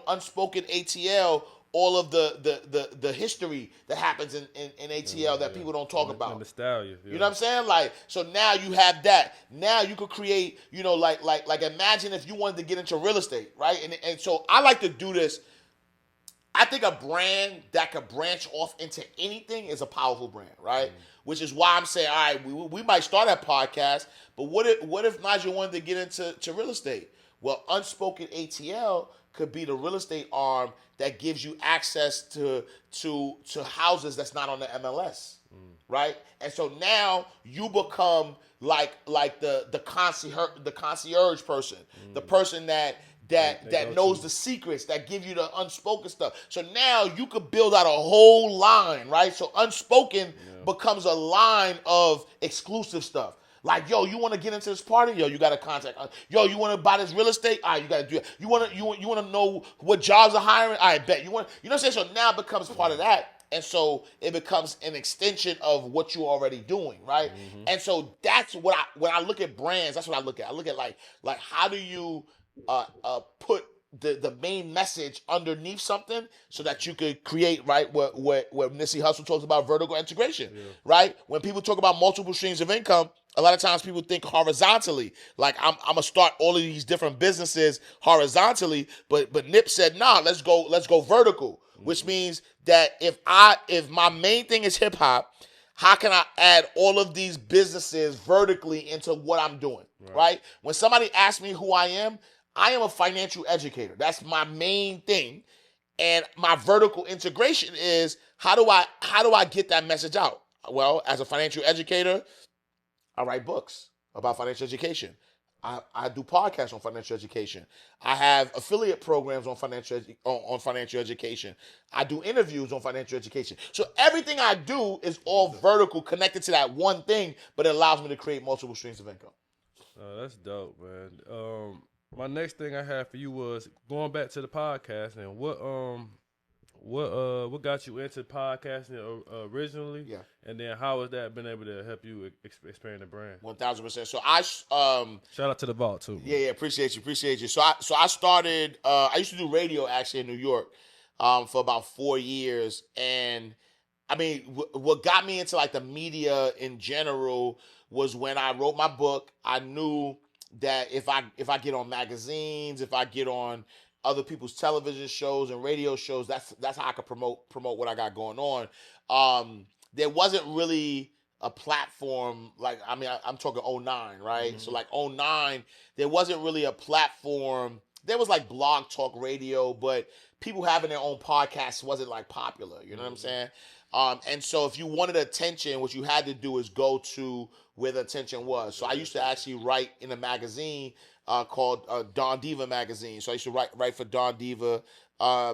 Speaker 2: Unspoken ATL, all of the history that happens in ATL that people don't talk about.
Speaker 1: Nostalgia.
Speaker 2: You know what I'm saying? Like, so now you have that. Now you could create, like imagine if you wanted to get into real estate, right? And so I like to do this. I think a brand that could branch off into anything is a powerful brand, right? Which is why I'm saying, all right, we might start a podcast, but what if Nigel wanted to get into real estate? Well, Unspoken ATL could be the real estate arm that gives you access to houses that's not on the MLS, right? And so now you become like the concierge person, the person that knows the secrets, that give you the unspoken stuff. So now you could build out a whole line, right? So Unspoken becomes a line of exclusive stuff. Like, yo, you want to get into this party? Yo, you got to contact us. Yo, you want to buy this real estate? All right, you got to do it. You want to know what jobs are hiring? I bet. You know what I'm saying? So now it becomes part of that. And so it becomes an extension of what you're already doing, right? And so that's when I look at brands, that's what I look at. I look at like how do you put the main message underneath something so that you could create, right, what Nipsey Hussle talks about, vertical integration, right? When people talk about multiple streams of income, a lot of times people think horizontally, like I'm gonna start all of these different businesses horizontally, but Nip said, nah, let's go vertical, which means that if my main thing is hip hop, how can I add all of these businesses vertically into what I'm doing, right? When somebody asks me who I am a financial educator. That's my main thing. And my vertical integration is how do I get that message out? Well, as a financial educator, I write books about financial education. I do podcasts on financial education. I have affiliate programs on financial education. I do interviews on financial education. So everything I do is all vertical, connected to that one thing, but it allows me to create multiple streams of income.
Speaker 1: That's dope, man. My next thing I had for you was going back to the podcast, and what got you into podcasting originally?
Speaker 2: Yeah.
Speaker 1: And then how has that been able to help you expand the brand?
Speaker 2: 1000%. So I
Speaker 1: shout out to the vault too. Man.
Speaker 2: Yeah, appreciate you. So I started. I used to do radio actually in New York, for about 4 years, and I mean, what got me into like the media in general was when I wrote my book. I knew that if I get on magazines, if I get on other people's television shows and radio shows, that's how I could promote what I got going on. There wasn't really a platform I'm talking 09, right? Mm-hmm. So like 09, there wasn't really a platform. There was like Blog Talk Radio, but people having their own podcasts wasn't like popular. You know what I'm saying? And so if you wanted attention, what you had to do is go to where the attention was. So I used to actually write in a magazine called Don Diva magazine. So I used to write for Don Diva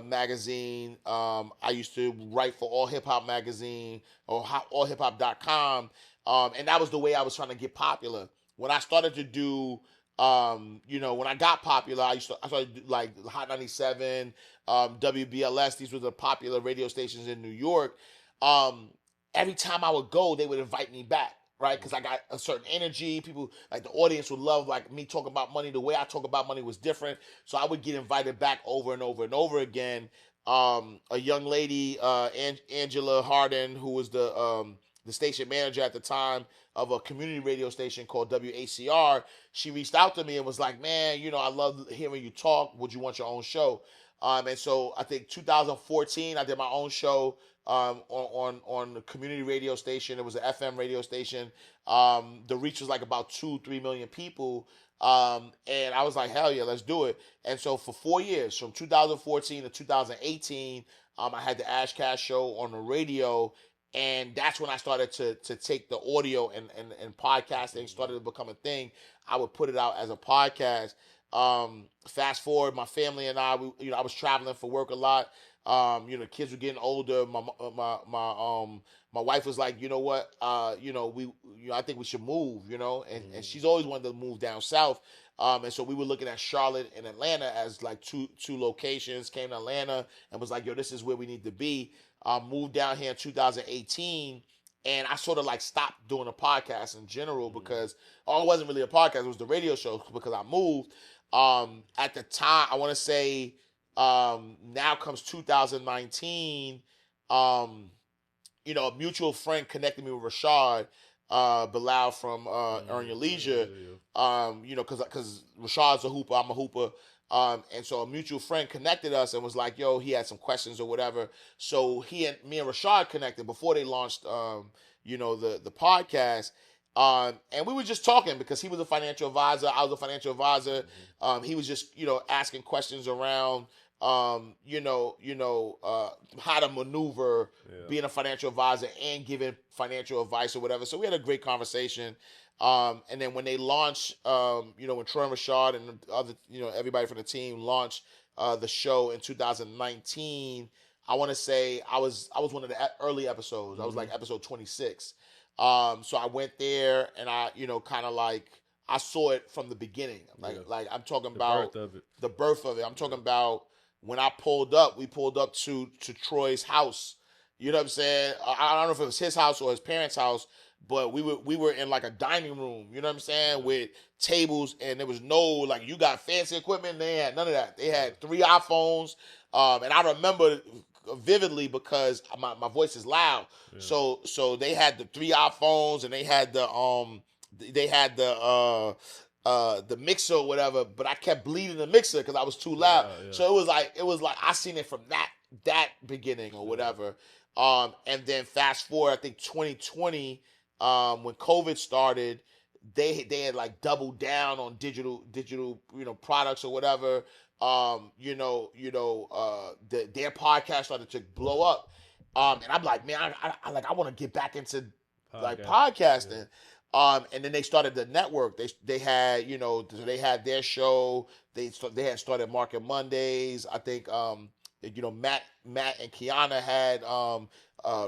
Speaker 2: magazine. I used to write for All Hip Hop magazine or allhiphop.com. And that was the way I was trying to get popular. When I started to do, when I got popular, I started to do like Hot 97, WBLS. These were the popular radio stations in New York. Every time I would go, they would invite me back. Right, because I got a certain energy. People, like the audience, would love like me talking about money. The way I talk about money was different, so I would get invited back over and over and over again. A young lady, Angela Harden, who was the station manager at the time of a community radio station called WACR, she reached out to me and was like, "Man, I love hearing you talk. Would you want your own show?" And so I think 2014, I did my own show. On the community radio station. It was an FM radio station. The reach was like about 2-3 million people. And I was like, hell yeah, let's do it. And so for 4 years, from 2014 to 2018, I had the Ash Cash show on the radio. And that's when I started to take the audio and podcasting started to become a thing. I would put it out as a podcast. Fast forward, my family and I was traveling for work a lot. Kids were getting older. My wife was like, you know what, I think we should move, and she's always wanted to move down south. And so we were looking at Charlotte and Atlanta as like two locations. Came to Atlanta and was like, yo, this is where we need to be. Moved down here in 2018. And I sort of like stopped doing a podcast in general because it wasn't really a podcast. It was the radio show because I moved. At the time, I want to say, now comes 2019, a mutual friend connected me with Rashad, Bilal from, Earn Your Leisure, cause Rashad's a hooper, I'm a hooper. And so a mutual friend connected us and was like, yo, he had some questions or whatever. So me and Rashad connected before they launched, the podcast. And we were just talking because he was a financial advisor. I was a financial advisor. He was just, asking questions around, how to maneuver being a financial advisor and giving financial advice or whatever. So we had a great conversation. And then when they launched, when Troy and Rashad and the other, everybody from the team launched the show in 2019, I want to say I was one of the early episodes. I was like episode 26. So I went there and I, kind of like I saw it from the beginning. Like I'm talking about the birth of it. I'm talking about when I pulled up, we pulled up to Troy's house. You know what I'm saying? I don't know if it was his house or his parents' house, but we were in like a dining room, you know what I'm saying, with tables, and there was no, like, you got fancy equipment. They had none of that. They had 3 iPhones, and I remember vividly because my voice is loud. Yeah. So they had the 3 iPhones, and they had the mixer or whatever, but I kept bleeding the mixer because I was too loud. Yeah. So it was like I seen it from that beginning or whatever. And then fast forward, I think 2020, when COVID started, they had like doubled down on digital, products or whatever. Their podcast started to blow up. And I'm like, man, I want to get back into like podcasting. Yeah. And then they started the network. They had, they had their show. They had started Market Mondays. I think, Matt and Kiana had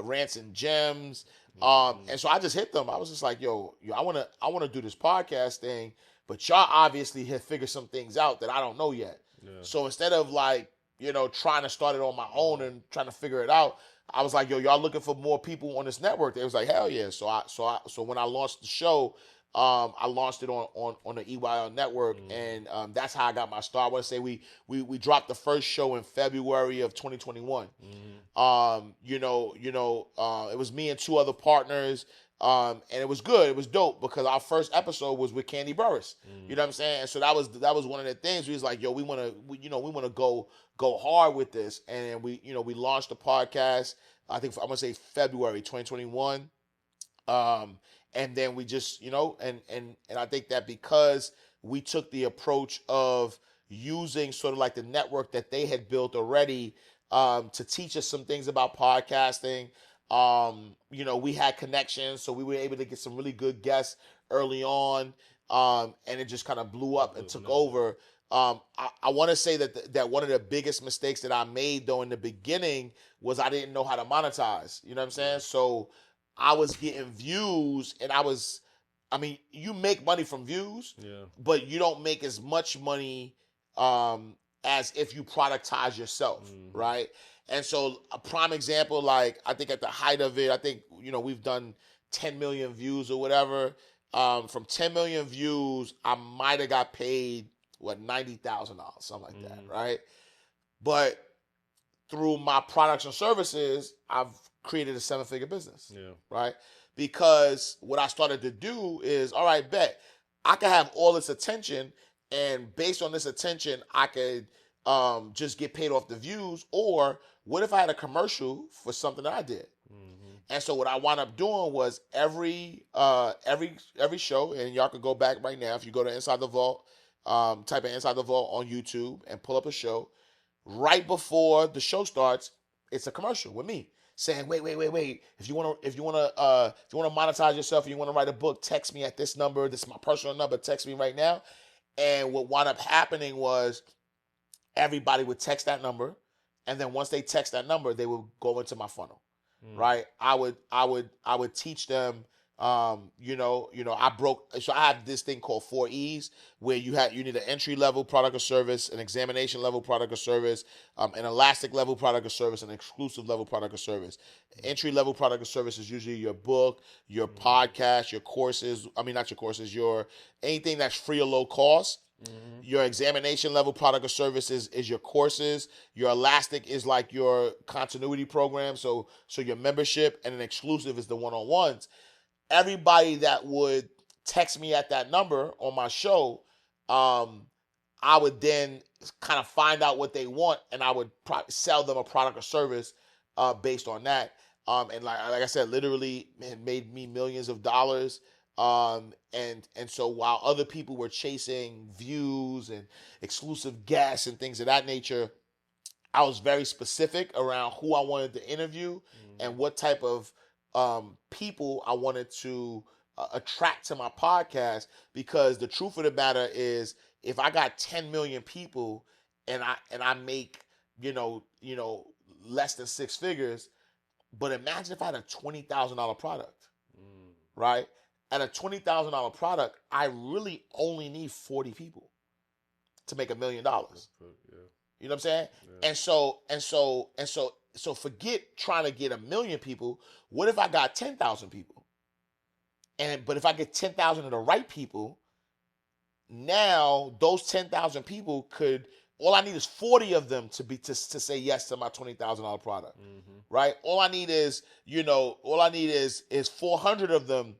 Speaker 2: Rants and Gems. And so I just hit them. I was just like, yo, I wanna do this podcast thing, but y'all obviously have figured some things out that I don't know yet. Yeah. So instead of like trying to start it on my own and trying to figure it out, I was like, yo, y'all looking for more people on this network? They was like, hell yeah. So when I launched the show, I launched it on the EYL network, and that's how I got my start. I want to say we dropped the first show in February of 2021. It was me and two other partners. And it was good. It was dope because our first episode was with Candy Burris. You know what I'm saying? And so that was one of the things. We was like, yo, we want to go hard with this. And we launched the podcast. I think I'm gonna say February 2021. And then we just, and I think that because we took the approach of using sort of like the network that they had built already, to teach us some things about podcasting. We had connections, so we were able to get some really good guests early on, and it just kind of blew up and took over. I want to say that one of the biggest mistakes that I made, though, in the beginning was I didn't know how to monetize. You know what I'm saying? So I was getting views, and you make money from views, but you don't make as much money as if you productize yourself, right? And so a prime example, like I think at the height of it, I think, we've done 10 million views or whatever. From 10 million views, I might have got paid, $90,000, something like that, right? But through my products and services, I've created a 7-figure business, right? Because what I started to do is, all right, bet, I can have all this attention, and based on this attention, I could just get paid off the views. Or what if I had a commercial for something that I did? And so what I wound up doing was every show, and y'all can go back right now if you go to Inside the Vault, type in Inside the Vault on YouTube and pull up a show. Right before the show starts, it's a commercial with me saying, wait. If you want to monetize yourself, and you want to write a book, text me at this number. This is my personal number. Text me right now. And what wound up happening was everybody would text that number, and then once they text that number, they would go into my funnel, right? I would teach them. So I have this thing called 4 E's, where you need an entry level product or service, an examination level product or service, an elastic level product or service, an exclusive level product or service. Entry level product or service is usually your book, your podcast, your courses. I mean, not your courses, your anything that's free or low cost. Your examination level product or service is your courses. Your elastic is like your continuity program. So your membership, and an exclusive is the one-on-ones. Everybody that would text me at that number on my show, I would then kind of find out what they want, and I would sell them a product or service based on that. And like I said, literally, it made me millions of dollars. And so while other people were chasing views and exclusive guests and things of that nature, I was very specific around who I wanted to interview and what type of people I wanted to attract to my podcast. Because the truth of the matter is, if I got 10 million people and I make less than 6 figures, but imagine if I had a $20,000 product, right? At a $20,000 product, I really only need 40 people to make $1 million. You know what I'm saying? Yeah. And so forget trying to get 1 million people. What if I got 10,000 people? But if I get 10,000 of the right people, now those 10,000 people all I need is 40 of them to say yes to my $20,000 product, right? All I need is 400 of them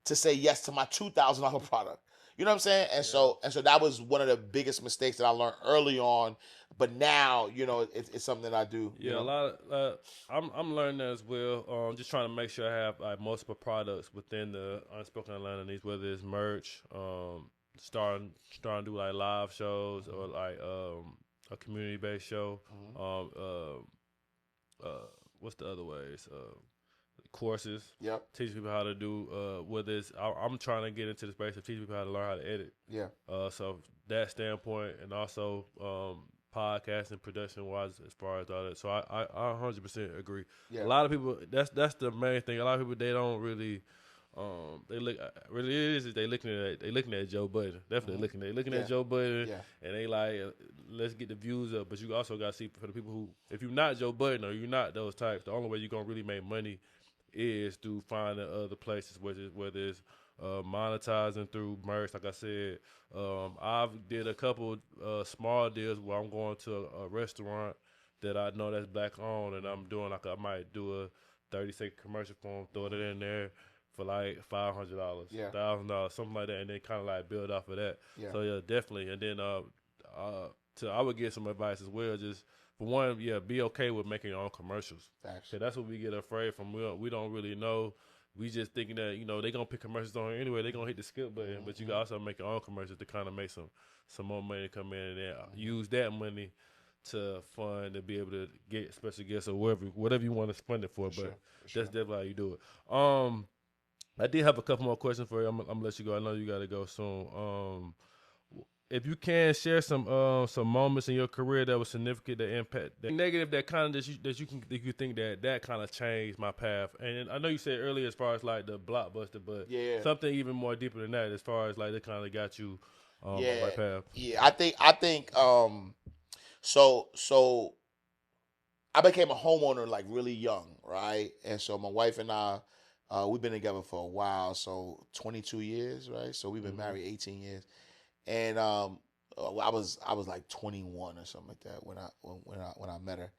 Speaker 2: to say yes to my $2,000 product. You know what I'm saying? And so that was one of the biggest mistakes that I learned early on. But now, it's something that I do.
Speaker 1: Yeah, a lot of I'm learning that as well. Just trying to make sure I have like multiple products within the Unspoken Atlanta needs, whether it's merch, starting to do like live shows, or like a community based show. What's the other ways? Courses.
Speaker 2: Yep.
Speaker 1: Teach people how to do whether it's I'm trying to get into the space of teaching people how to learn how to edit.
Speaker 2: Yeah.
Speaker 1: So that standpoint, and also podcasting production wise, as far as all that. So I 100% agree.
Speaker 2: Yeah.
Speaker 1: A lot of people, that's the main thing. A lot of people, they don't really They look really it is they looking at Joe Budden. Definitely looking at Joe Budden, and they like let's get the views up. But you also got to see for the people who, if you're not Joe Budden or you're not those types, the only way you're gonna really make money is through finding other places, whether it's monetizing through merch. Like I said, I've did a couple small deals where I'm going to a restaurant that I know that's black owned, and I'm doing like I might do a 30-second commercial for them, throw it in there for like $500, $1,000, something like that, and then kind of like build off of that.
Speaker 2: Yeah.
Speaker 1: So yeah, definitely. And then I would give some advice as well. Just for one, be okay with making your own commercials.
Speaker 2: Facts.
Speaker 1: That's what we get afraid from. We don't really know. We just thinking that they gonna pick commercials on here anyway. They gonna hit the skip button, but you can also make your own commercials to kind of make some more money come in, and then use that money to fund and be able to get special guests or whatever you want to spend it for. But that's definitely how you do it. I did have a couple more questions for you. I'm gonna let you go. I know you gotta go soon. If you can share some moments in your career that was significant, that impact, that negative, that kind of that you think that kind of changed my path. And I know you said earlier as far as like the blockbuster, but something even more deeper than that, as far as like that kind of got you on the right path.
Speaker 2: Yeah, I think so I became a homeowner like really young, right? And so my wife and I, we've been together for a while, so 22 years, right? So we've been married 18 years. And I was like 21 or something like that when I met her.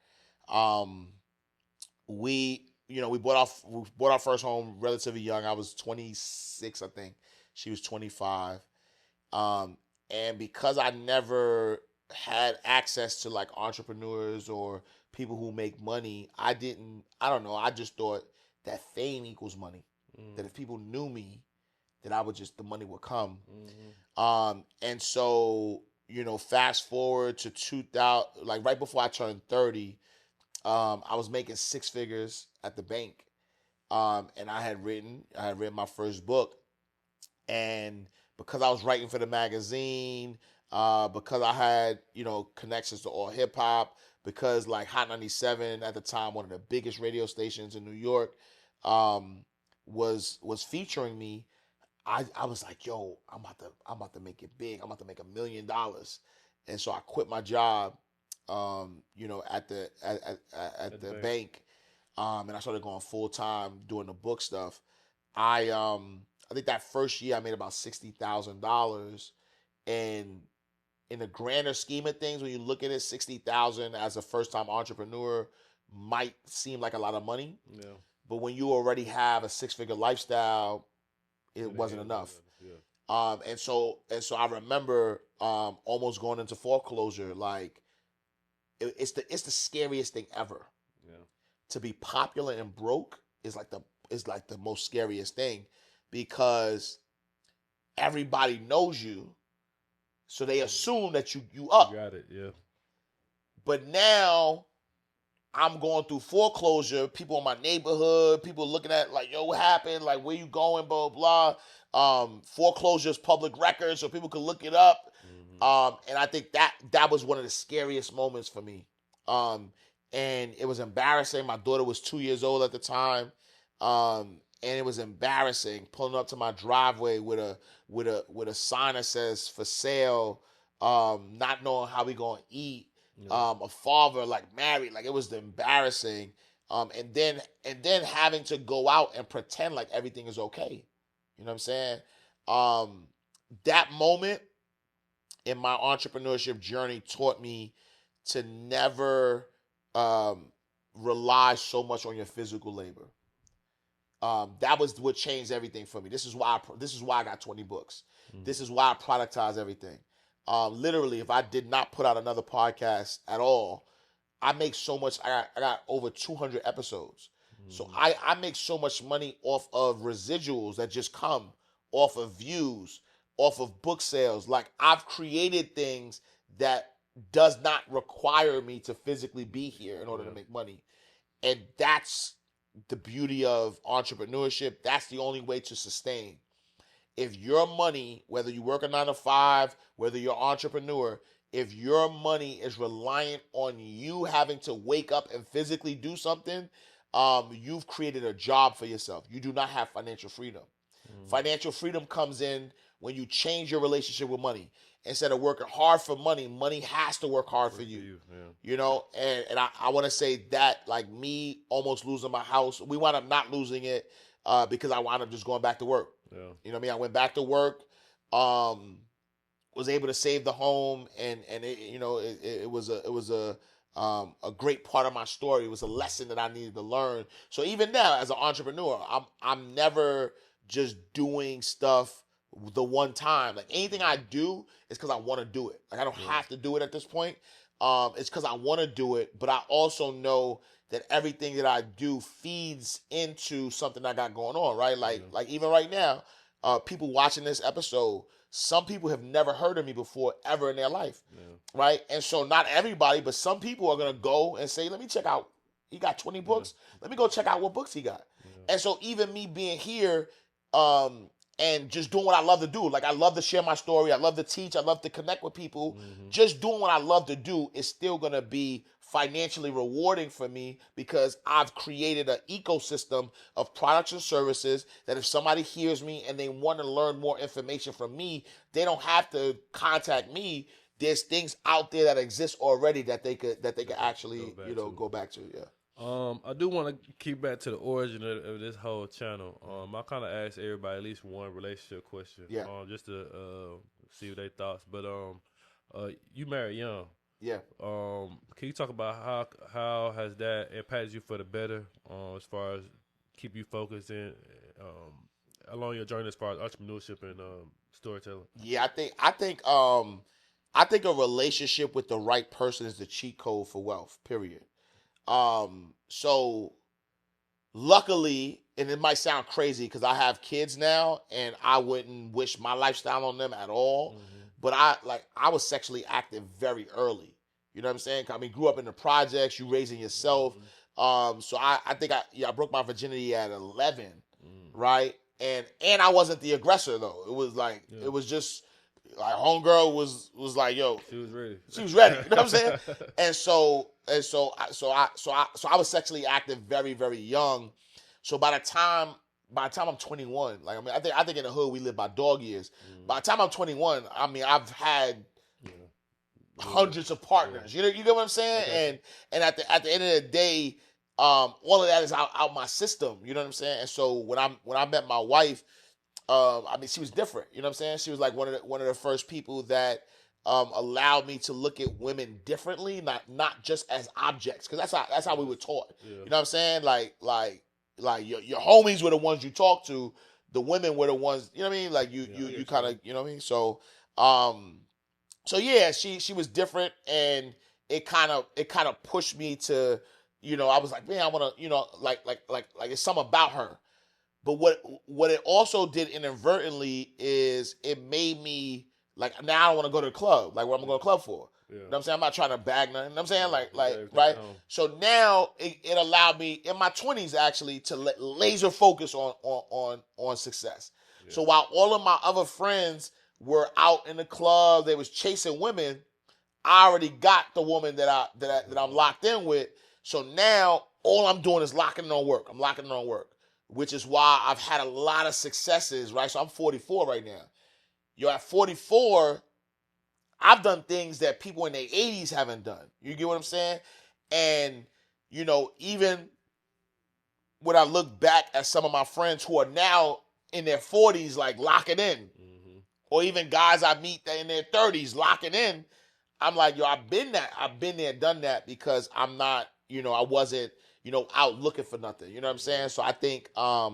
Speaker 2: We bought our first home relatively young. I was 26, I think. She was 25. And because I never had access to like entrepreneurs or people who make money, I don't know, I just thought that fame equals money. That if people knew me, that the money would come. And so, fast forward to 2000, like right before I turned 30, I was making six figures at the bank. And I had written my first book. And because I was writing for the magazine, because I had, connections to all hip hop, because like Hot 97 at the time, one of the biggest radio stations in New York, was featuring me. I was like, yo, I'm about to make it big. I'm about to make $1 million. And so I quit my job, at the bank. And I started going full time doing the book stuff. I think that first year I made about $60,000. And in the grander scheme of things, when you look at it, $60,000 as a first time entrepreneur might seem like a lot of money. Yeah. But when you already have a 6-figure lifestyle, it wasn't enough. Yeah. And so I remember almost going into foreclosure. Like it's the scariest thing ever. Yeah. To be popular and broke is like the most scariest thing, because everybody knows you, so they assume that you up.
Speaker 1: You got it, yeah.
Speaker 2: But now I'm going through foreclosure. People in my neighborhood, people looking at like, yo, what happened? Like, where you going? Blah, blah, blah. Foreclosure is public record, so people can look it up. And I think that was one of the scariest moments for me. And it was embarrassing. My daughter was 2 years old at the time. And it was embarrassing pulling up to my driveway with a sign that says for sale, not knowing how we gonna eat. A father, like married, like it was embarrassing. And then having to go out and pretend like everything is okay. You know what I'm saying? That moment in my entrepreneurship journey taught me to never rely so much on your physical labor. That was what changed everything for me. This is why I got 20 books. This is why I productize everything. Literally, if I did not put out another podcast at all, I make so much. I got over 200 episodes. So I make so much money off of residuals that just come off of views, off of book sales. Like, I've created things that does not require me to physically be here in order to make money. And that's the beauty of entrepreneurship. That's the only way to sustain. If your money, whether you work a 9 to 5, whether you're an entrepreneur, if your money is reliant on you having to wake up and physically do something, you've created a job for yourself. You do not have financial freedom. Financial freedom comes in when you change your relationship with money. Instead of working hard for money, money has to work hard for you. You know, and I want to say that, like me almost losing my house, we wound up not losing it because I wound up just going back to work.
Speaker 1: Yeah.
Speaker 2: You know what I mean? I went back to work, was able to save the home, and it, you know, it was a great part of my story. It was a lesson that I needed to learn. So even now, as an entrepreneur, I'm never just doing stuff the one time. Like anything I do is because I want to do it. Like I don't have to do it at this point. It's because I want to do it, but I also know that everything that I do feeds into something I got going on, right? Like even right now, people watching this episode, some people have never heard of me before ever in their life, right? And so not everybody, but some people are going to go and say, let me check out, he got 20 books. Let me go check out what books he got. And so even me being here, and just doing what I love to do. Like I love to share my story. I love to teach. I love to connect with people. Just doing what I love to do is still going to be financially rewarding for me because I've created an ecosystem of products and services that if somebody hears me and they want to learn more information from me, they don't have to contact me. There's things out there that exist already that they could actually go back to. Yeah.
Speaker 1: I do want to keep back to the origin of this whole channel. I kind of asked everybody at least one relationship question, just to see what they thoughts. But you married young.
Speaker 2: Yeah.
Speaker 1: Can you talk about how has that impacted you for the better, as far as keep you focused in along your journey as far as entrepreneurship and storytelling?
Speaker 2: Yeah, I think a relationship with the right person is the cheat code for wealth. Period. So luckily, and it might sound crazy because I have kids now and I wouldn't wish my lifestyle on them at all. But I was sexually active very early. You know what I'm saying? I mean, grew up in the projects, you raising yourself. So I think I broke my virginity at 11, right? And I wasn't the aggressor though. It was like, it was just like homegirl was like, yo, she was ready. You know what I'm saying? And so I was sexually active very, very young. So by the time I'm 21, like I think in the hood we live by dog years. By the time I'm 21, I mean I've had hundreds of partners. You get what I'm saying? And at the end of the day, all of that is out my system. You know what I'm saying? And so when I met my wife, I mean she was different. You know what I'm saying? She was like one of the first people that allowed me to look at women differently, not just as objects, because that's how we were taught. You know what I'm saying? Like your homies were the ones you talk to, the women were the ones, you know what I mean? Like you kind of, you know what I mean? So yeah, she was different, and it kind of pushed me to, I was like, man, I want to, like it's something about her. But what it also did inadvertently is it made me like, now I don't want to go to the club. Like, what am I going to the club for? You know what I'm saying? I'm not trying to bag nothing. You know what I'm saying? Like right? So now it allowed me in my 20s actually to laser focus on success. Yeah. So while all of my other friends were out in the club, they was chasing women, I already got the woman that I'm locked in with. So now all I'm doing is locking in on work. I'm locking in on work, which is why I've had a lot of successes, right? So I'm 44 right now. At 44, I've done things that people in their 80s haven't done. You get what I'm saying? And, even when I look back at some of my friends who are now in their 40s, like locking in, or even guys I meet that in their 30s locking in, I'm like, yo, I've been there, done that, because I'm not, I wasn't, out looking for nothing. You know what I'm saying? So I think, I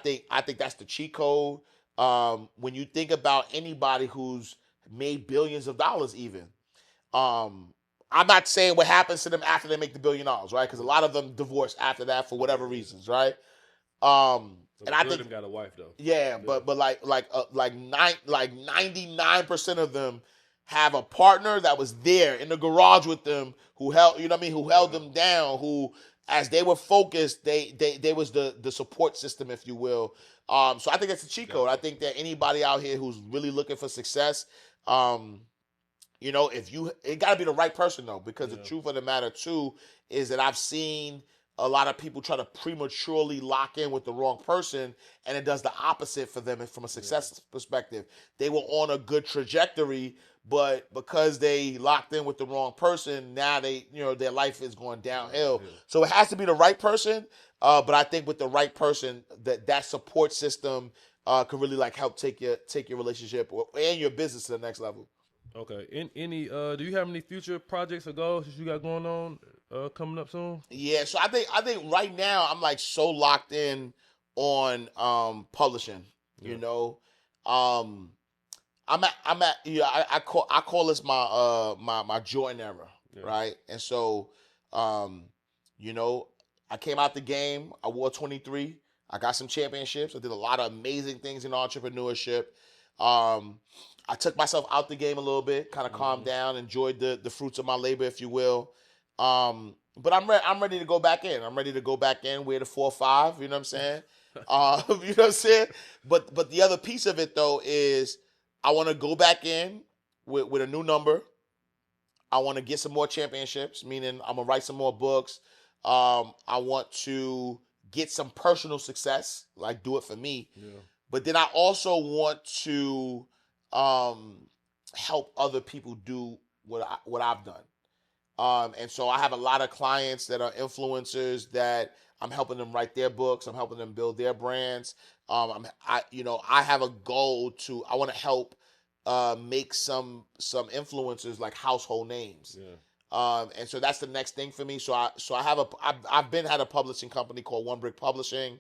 Speaker 2: think that's the cheat code. When you think about anybody who's made billions of dollars, even, I'm not saying what happens to them after they make the $1 billion, right? Because a lot of them divorce after that for whatever reasons, right? And I think
Speaker 1: them got a wife though.
Speaker 2: Yeah, but like 99% of them have a partner that was there in the garage with them, who held, who held them down, who, as they were focused, they was the support system, if you will. So I think that's a cheat code. I think that anybody out here who's really looking for success, it got to be the right person though, because the truth of the matter too is that I've seen a lot of people try to prematurely lock in with the wrong person, and it does the opposite for them from a success perspective. They were on a good trajectory, but because they locked in with the wrong person, now their life is going downhill. So it has to be the right person. But I think with the right person, that support system could really like help take your relationship and your business to the next level.
Speaker 1: Okay. Do you have any future projects or goals that you got going on coming up soon?
Speaker 2: Yeah, so I think right now I'm like so locked in on publishing. You know, I'm at I call this my Jordan era, right? And so I came out the game. I wore 23. I got some championships. I did a lot of amazing things in entrepreneurship. I took myself out the game a little bit, kind of calmed down, enjoyed the fruits of my labor, if you will. But I'm ready to go back in. I'm ready to go back in, wear the 4-5. You know what I'm saying? You know what I'm saying? But the other piece of it though is I want to go back in with a new number. I want to get some more championships, meaning I'm gonna write some more books. I want to get some personal success, like do it for me. Yeah. But then I also want to help other people do what I've done. And so I have a lot of clients that are influencers that I'm helping them write their books. I'm helping them build their brands. I have a goal I want to help make some influencers like household names. Yeah. And so that's the next thing for me. So I've had a publishing company called One Brick Publishing.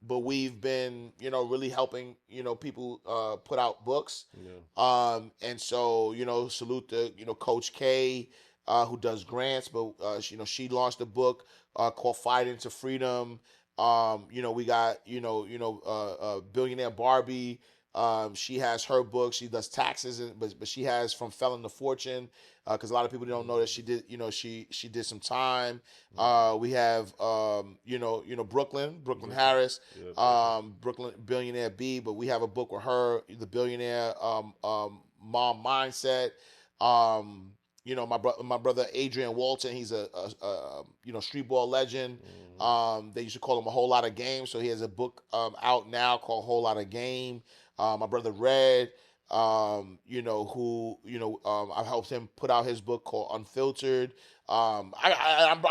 Speaker 2: But we've been, really helping, people put out books. Yeah. And so, salute to, Coach K, who does grants, but, she launched a book called Fight Into Freedom. We got, Billionaire Barbie. She has her book. She does taxes, but she has From Felon to Fortune. Because a lot of people don't know that she did, she did some time. We have, Brooklyn Harris, Brooklyn Billionaire B, but we have a book with her, the Billionaire Mom Mindset. My brother Adrian Walton, he's a street ball legend. They used to call him A Whole Lot of Game, so he has a book out now called Whole Lot of Game. My brother Red. I've helped him put out his book called Unfiltered. I'm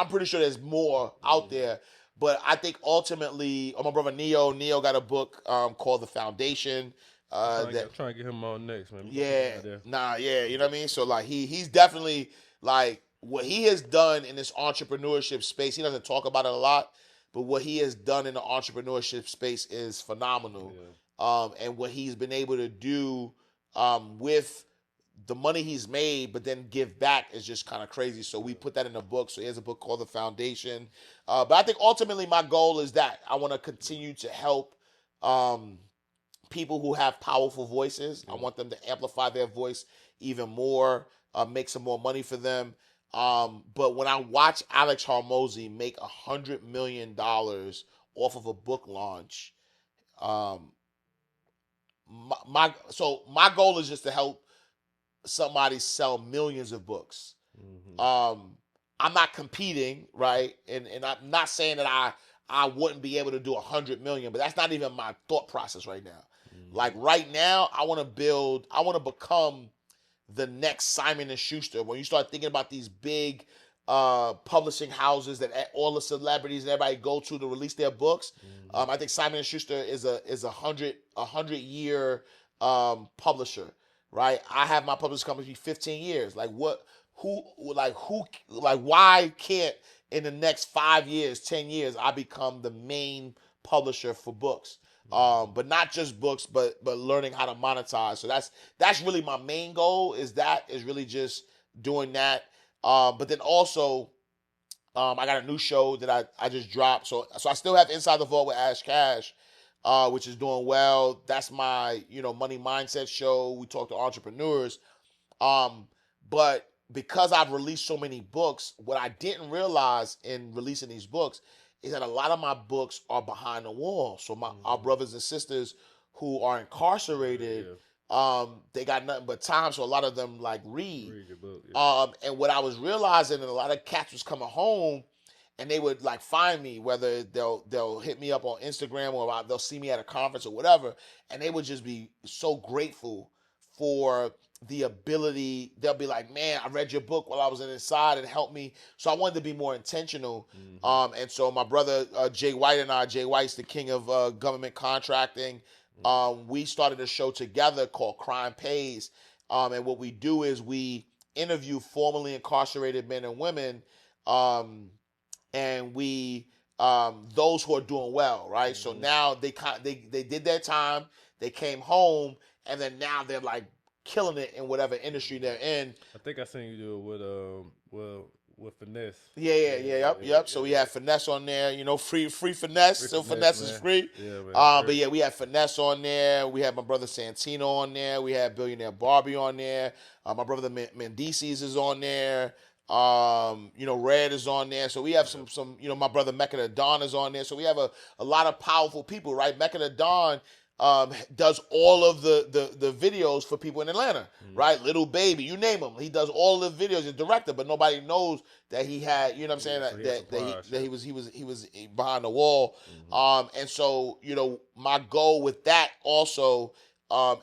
Speaker 2: pretty sure there's more out there, but I think ultimately, my brother Neo got a book called The Foundation.
Speaker 1: I'm trying to get him on next, man.
Speaker 2: Yeah, you know what I mean. So like he's definitely like what he has done in this entrepreneurship space. He doesn't talk about it a lot, but what he has done in the entrepreneurship space is phenomenal. Yeah. And what he's been able to do with the money he's made, but then give back is just kind of crazy. So we put that in a book. So he has a book called The Foundation. But I think ultimately my goal is that I want to continue to help people who have powerful voices. I want them to amplify their voice even more, make some more money for them. But when I watch Alex Hormozy make $100 million off of a book launch, my goal is just to help somebody sell millions of books. Mm-hmm. I'm not competing, right? And I'm not saying that I wouldn't be able to do 100 million, but that's not even my thought process right now. Mm-hmm. Like right now, I want to become the next Simon and Schuster. When you start thinking about these big publishing houses that all the celebrities and everybody go to release their books, I think Simon and Schuster is a 100-year publisher, right? I have my publishing company be 15 years. Why can't in the next 5 years, 10 years, I become the main publisher for books? But not just books, but learning how to monetize. So that's really my main goal. Is really just doing that. But then also, I got a new show that I just dropped. So I still have Inside the Vault with Ash Cash, which is doing well. That's my money mindset show. We talk to entrepreneurs. But because I've released so many books, what I didn't realize in releasing these books is that a lot of my books are behind the wall. So our brothers and sisters who are incarcerated, they got nothing but time. So a lot of them read your book. Yeah. And what I was realizing, and a lot of cats was coming home, and they would like find me, whether they'll hit me up on Instagram or they'll see me at a conference or whatever, and they would just be so grateful for the ability. They'll be like, man, I read your book while I was inside and helped me. So I wanted to be more intentional. And so my brother Jay White and I, Jay White's the king of government contracting. We started a show together called Crime Pays. And what we do is we interview formerly incarcerated men and women, and we those who are doing well, right? So now they did their time, they came home, and then now they're like killing it in whatever industry they're in.
Speaker 1: I think I seen you do it with Finesse.
Speaker 2: Yep. So we had Finesse on there, free Finesse. So Finesse is free.
Speaker 1: Yeah, man.
Speaker 2: But yeah, we had Finesse on there. We had my brother Santino on there. We had Billionaire Barbie on there. My brother Mendices is on there. Red is on there. So we have some my brother Mecca the Don is on there. So we have a lot of powerful people, right? Mecca the Don does all of the videos for people in Atlanta, right? Little Baby, you name him. He does all the videos. He's a director, but nobody knows that he had, you know what I'm saying, that he was behind the wall. And so, my goal with that also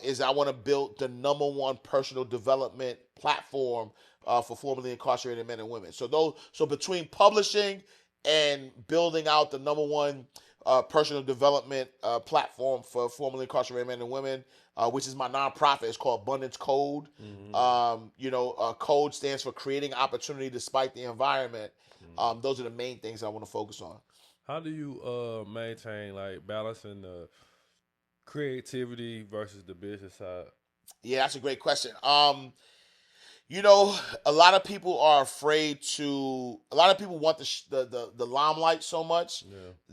Speaker 2: is I want to build the #1 personal development platform for formerly incarcerated men and women. So between publishing and building out the #1 personal development platform for formerly incarcerated men and women, which is my nonprofit. It's called Abundance Code. Code stands for creating opportunity despite the environment. Those are the main things I want to focus on.
Speaker 1: How do you maintain like balancing the creativity versus the business side?
Speaker 2: Yeah, that's a great question. A lot of people are afraid to. A lot of people want the limelight so much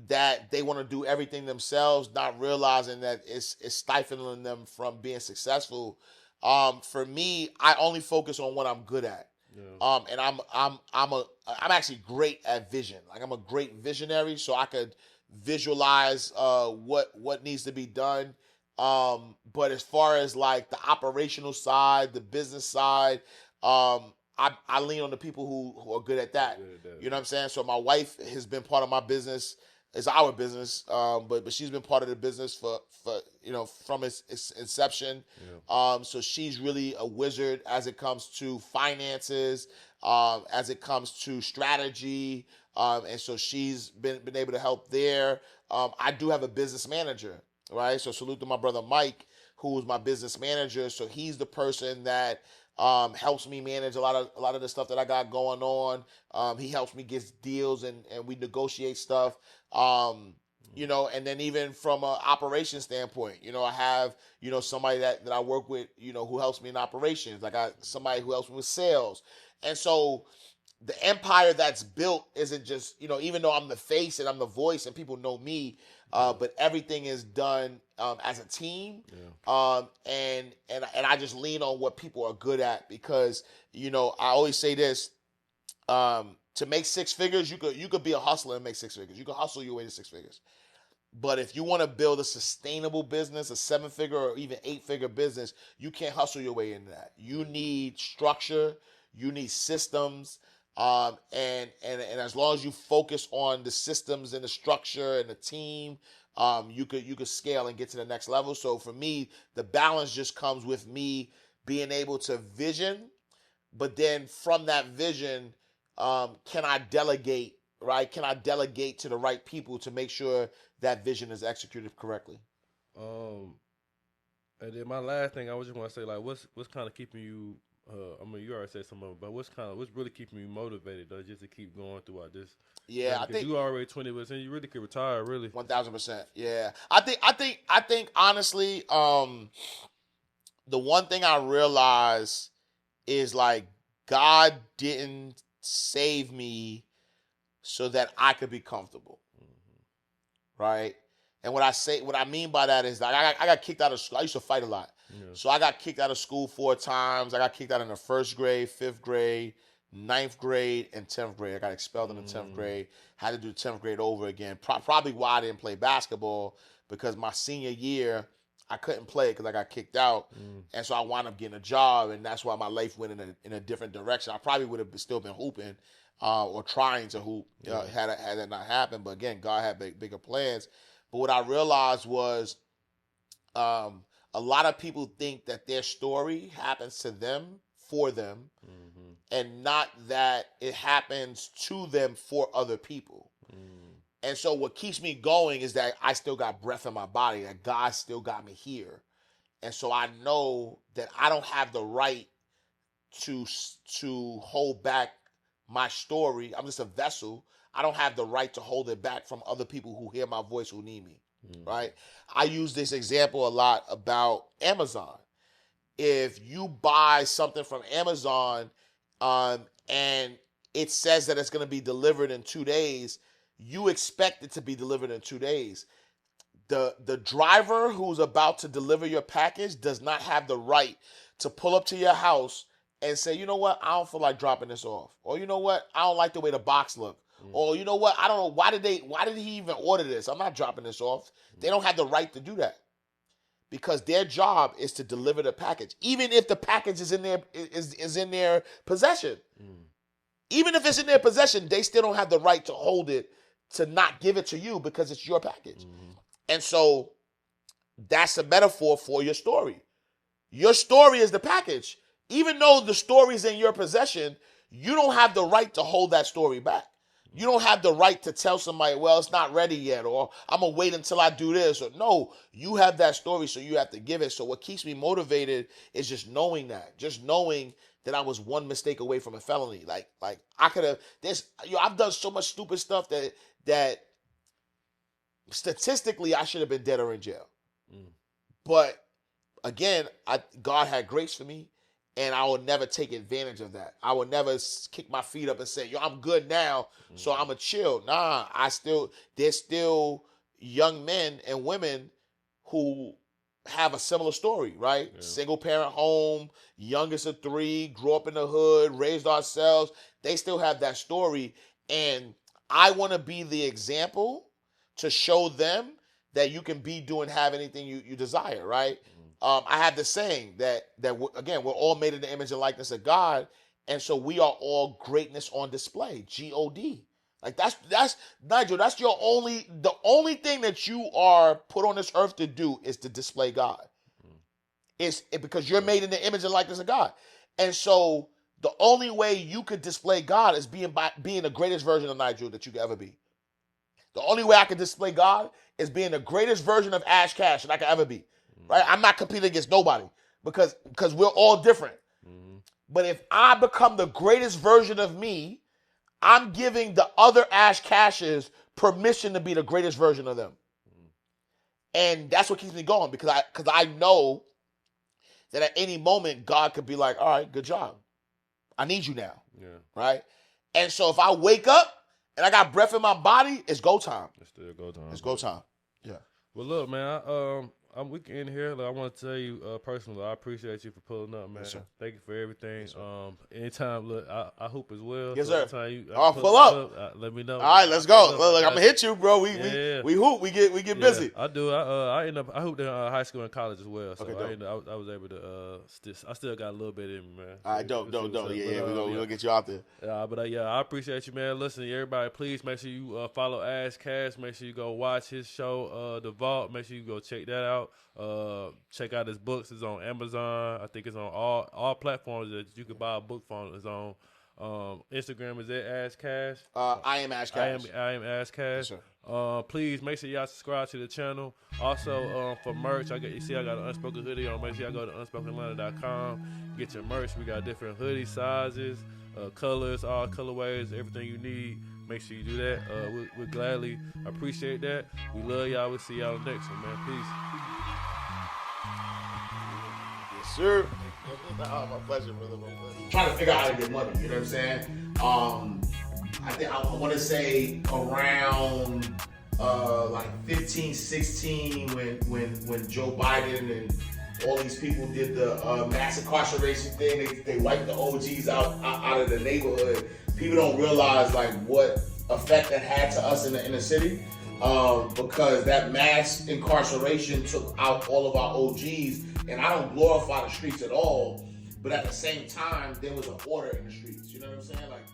Speaker 2: that they want to do everything themselves, not realizing that it's stifling them from being successful. For me, I only focus on what I'm good at. And I'm actually great at vision. Like I'm a great visionary, so I could visualize what needs to be done. But as far as like the operational side, the business side, I lean on the people who are good at that. You know what I'm saying? So my wife has been part of my business. It's our business, but she's been part of the business for from its inception. So she's really a wizard as it comes to finances, as it comes to strategy, and so she's been able to help there. I do have a business manager, right? So salute to my brother Mike, who is my business manager. So he's the person that helps me manage a lot of the stuff that I got going on. He helps me get deals and we negotiate stuff. And then even from an operation standpoint, I have, somebody that I work with, who helps me in operations. I got somebody who helps me with sales. And so the empire that's built isn't just, even though I'm the face and I'm the voice and people know me, but everything is done as a team. And I just lean on what people are good at because, I always say this, to make six figures, you could be a hustler and make six figures. You can hustle your way to six figures. But if you want to build a sustainable business, a 7-figure or even 8-figure business, you can't hustle your way into that. You need structure, you need systems, and as long as you focus on the systems and the structure and the team, you could scale and get to the next level. So for me, the balance just comes with me being able to vision, but then from that vision, can I delegate, right? Can I delegate to the right people to make sure that vision is executed correctly?
Speaker 1: And then my last thing, I was just want to say, like, what's kind of keeping you? You already said some of it, but what's really keeping you motivated, though, just to keep going throughout this?
Speaker 2: Yeah, I think
Speaker 1: you already 20%. You really could retire, really.
Speaker 2: 1,000%. Yeah, I think honestly, the one thing I realized is like God didn't save me so that I could be comfortable, right? And what I mean by that is like I got kicked out of school. I used to fight a lot. So I got kicked out of school 4 times. I got kicked out in the 1st grade, 5th grade, 9th grade, and 10th grade. I got expelled in the 10th grade. Had to do the 10th grade over again. Probably why I didn't play basketball, because my senior year, I couldn't play because I got kicked out. And so I wound up getting a job, and that's why my life went in a different direction. I probably would have still been hooping, or trying to hoop had that not happened. But again, God had bigger plans. But what I realized was a lot of people think that their story happens to them, for them, and not that it happens to them for other people. And so what keeps me going is that I still got breath in my body, that God still got me here. And so I know that I don't have the right to hold back my story. I'm just a vessel. I don't have the right to hold it back from other people who hear my voice, who need me, right? I use this example a lot about Amazon. If you buy something from Amazon and it says that it's going to be delivered in 2 days, you expect it to be delivered in 2 days. The driver who's about to deliver your package does not have the right to pull up to your house and say, you know what, I don't feel like dropping this off. Or you know what, I don't like the way the box look. Or you know what, I don't know, why did he even order this? I'm not dropping this off. They don't have the right to do that. Because their job is to deliver the package. Even if the package is in their possession. Even if it's in their possession, they still don't have the right to hold it, to not give it to you because it's your package. And so that's a metaphor for your story. Your story is the package. Even though the story is in your possession, you don't have the right to hold that story back. You don't have the right to tell somebody, well, it's not ready yet, or I'm going to wait until I do this. Or no, you have that story, so you have to give it. So what keeps me motivated is just knowing that I was one mistake away from a felony. Like I could have, I've done so much stupid stuff that statistically I should have been dead or in jail. But again, God had grace for me, and I will never take advantage of that. I will never kick my feet up and say, yo, I'm good now, so I'm going to chill. Nah, there's still young men and women who have a similar story, right? Yeah. Single parent home, youngest of 3, grew up in the hood, raised ourselves. They still have that story. And I want to be the example to show them that you can be, do, and have anything you desire, right? I have this saying that again, we're all made in the image and likeness of God, and so we are all greatness on display. God, like that's Nigel. That's the only thing that you are put on this earth to do is to display God. It's because you're made in the image and likeness of God, and so the only way you could display God is being the greatest version of Nigel that you could ever be. The only way I can display God is being the greatest version of Ash Cash that I could ever be. Right? I'm not competing against nobody because we're all different. But if I become the greatest version of me, I'm giving the other Ash Cashes permission to be the greatest version of them. And that's what keeps me going because I know that at any moment God could be like, all right, good job. I need you now. Yeah. Right? And so if I wake up and I got breath in my body, it's go time.
Speaker 1: It's still go time.
Speaker 2: It's go time. Yeah.
Speaker 1: Well, look, man, we can end here. I want to tell you personally, I appreciate you for pulling up, man. Yes, thank you for everything. Yes, anytime, look, I hoop as well.
Speaker 2: Yes,
Speaker 1: so
Speaker 2: sir. I'll pull up.
Speaker 1: Let me know.
Speaker 2: All right, let's go. Look, I'm gonna hit you, bro. We hoop. We get busy.
Speaker 1: I do. I hooped in high school and college as well. So
Speaker 2: okay,
Speaker 1: I was able to. I still got a little bit in me, man.
Speaker 2: All right, dope. Yeah, we'll get you out there.
Speaker 1: But I appreciate you, man. Listen, everybody, please make sure you follow Ash Cash. Make sure you go watch his show, The Vault. Make sure you go check that out. Check out his books. It's on Amazon. I think it's on all platforms that you can buy a book from. It's on Instagram is at Ash Cash.
Speaker 2: I am Ash Cash.
Speaker 1: I am Ash Cash. Yes, please make sure y'all subscribe to the channel. Also, for merch, I got an Unspoken hoodie on. Make sure y'all go to unspokenatlanta.com. Get your merch. We got different hoodie sizes, colors, all colorways, everything you need. Make sure you do that. We'll gladly appreciate that. We love y'all. We'll see y'all on the next one, man. Peace.
Speaker 2: Yes, sir. My pleasure, brother. Trying to figure out how to get money. You know what I'm saying? I think I want to say around like 15, 16 when Joe Biden and all these people did the mass incarceration thing. They wiped the OGs out of the neighborhood. People don't realize like what effect that had to us in the city because that mass incarceration took out all of our OGs. And I don't glorify the streets at all, but at the same time, there was an order in the streets. You know what I'm saying? Like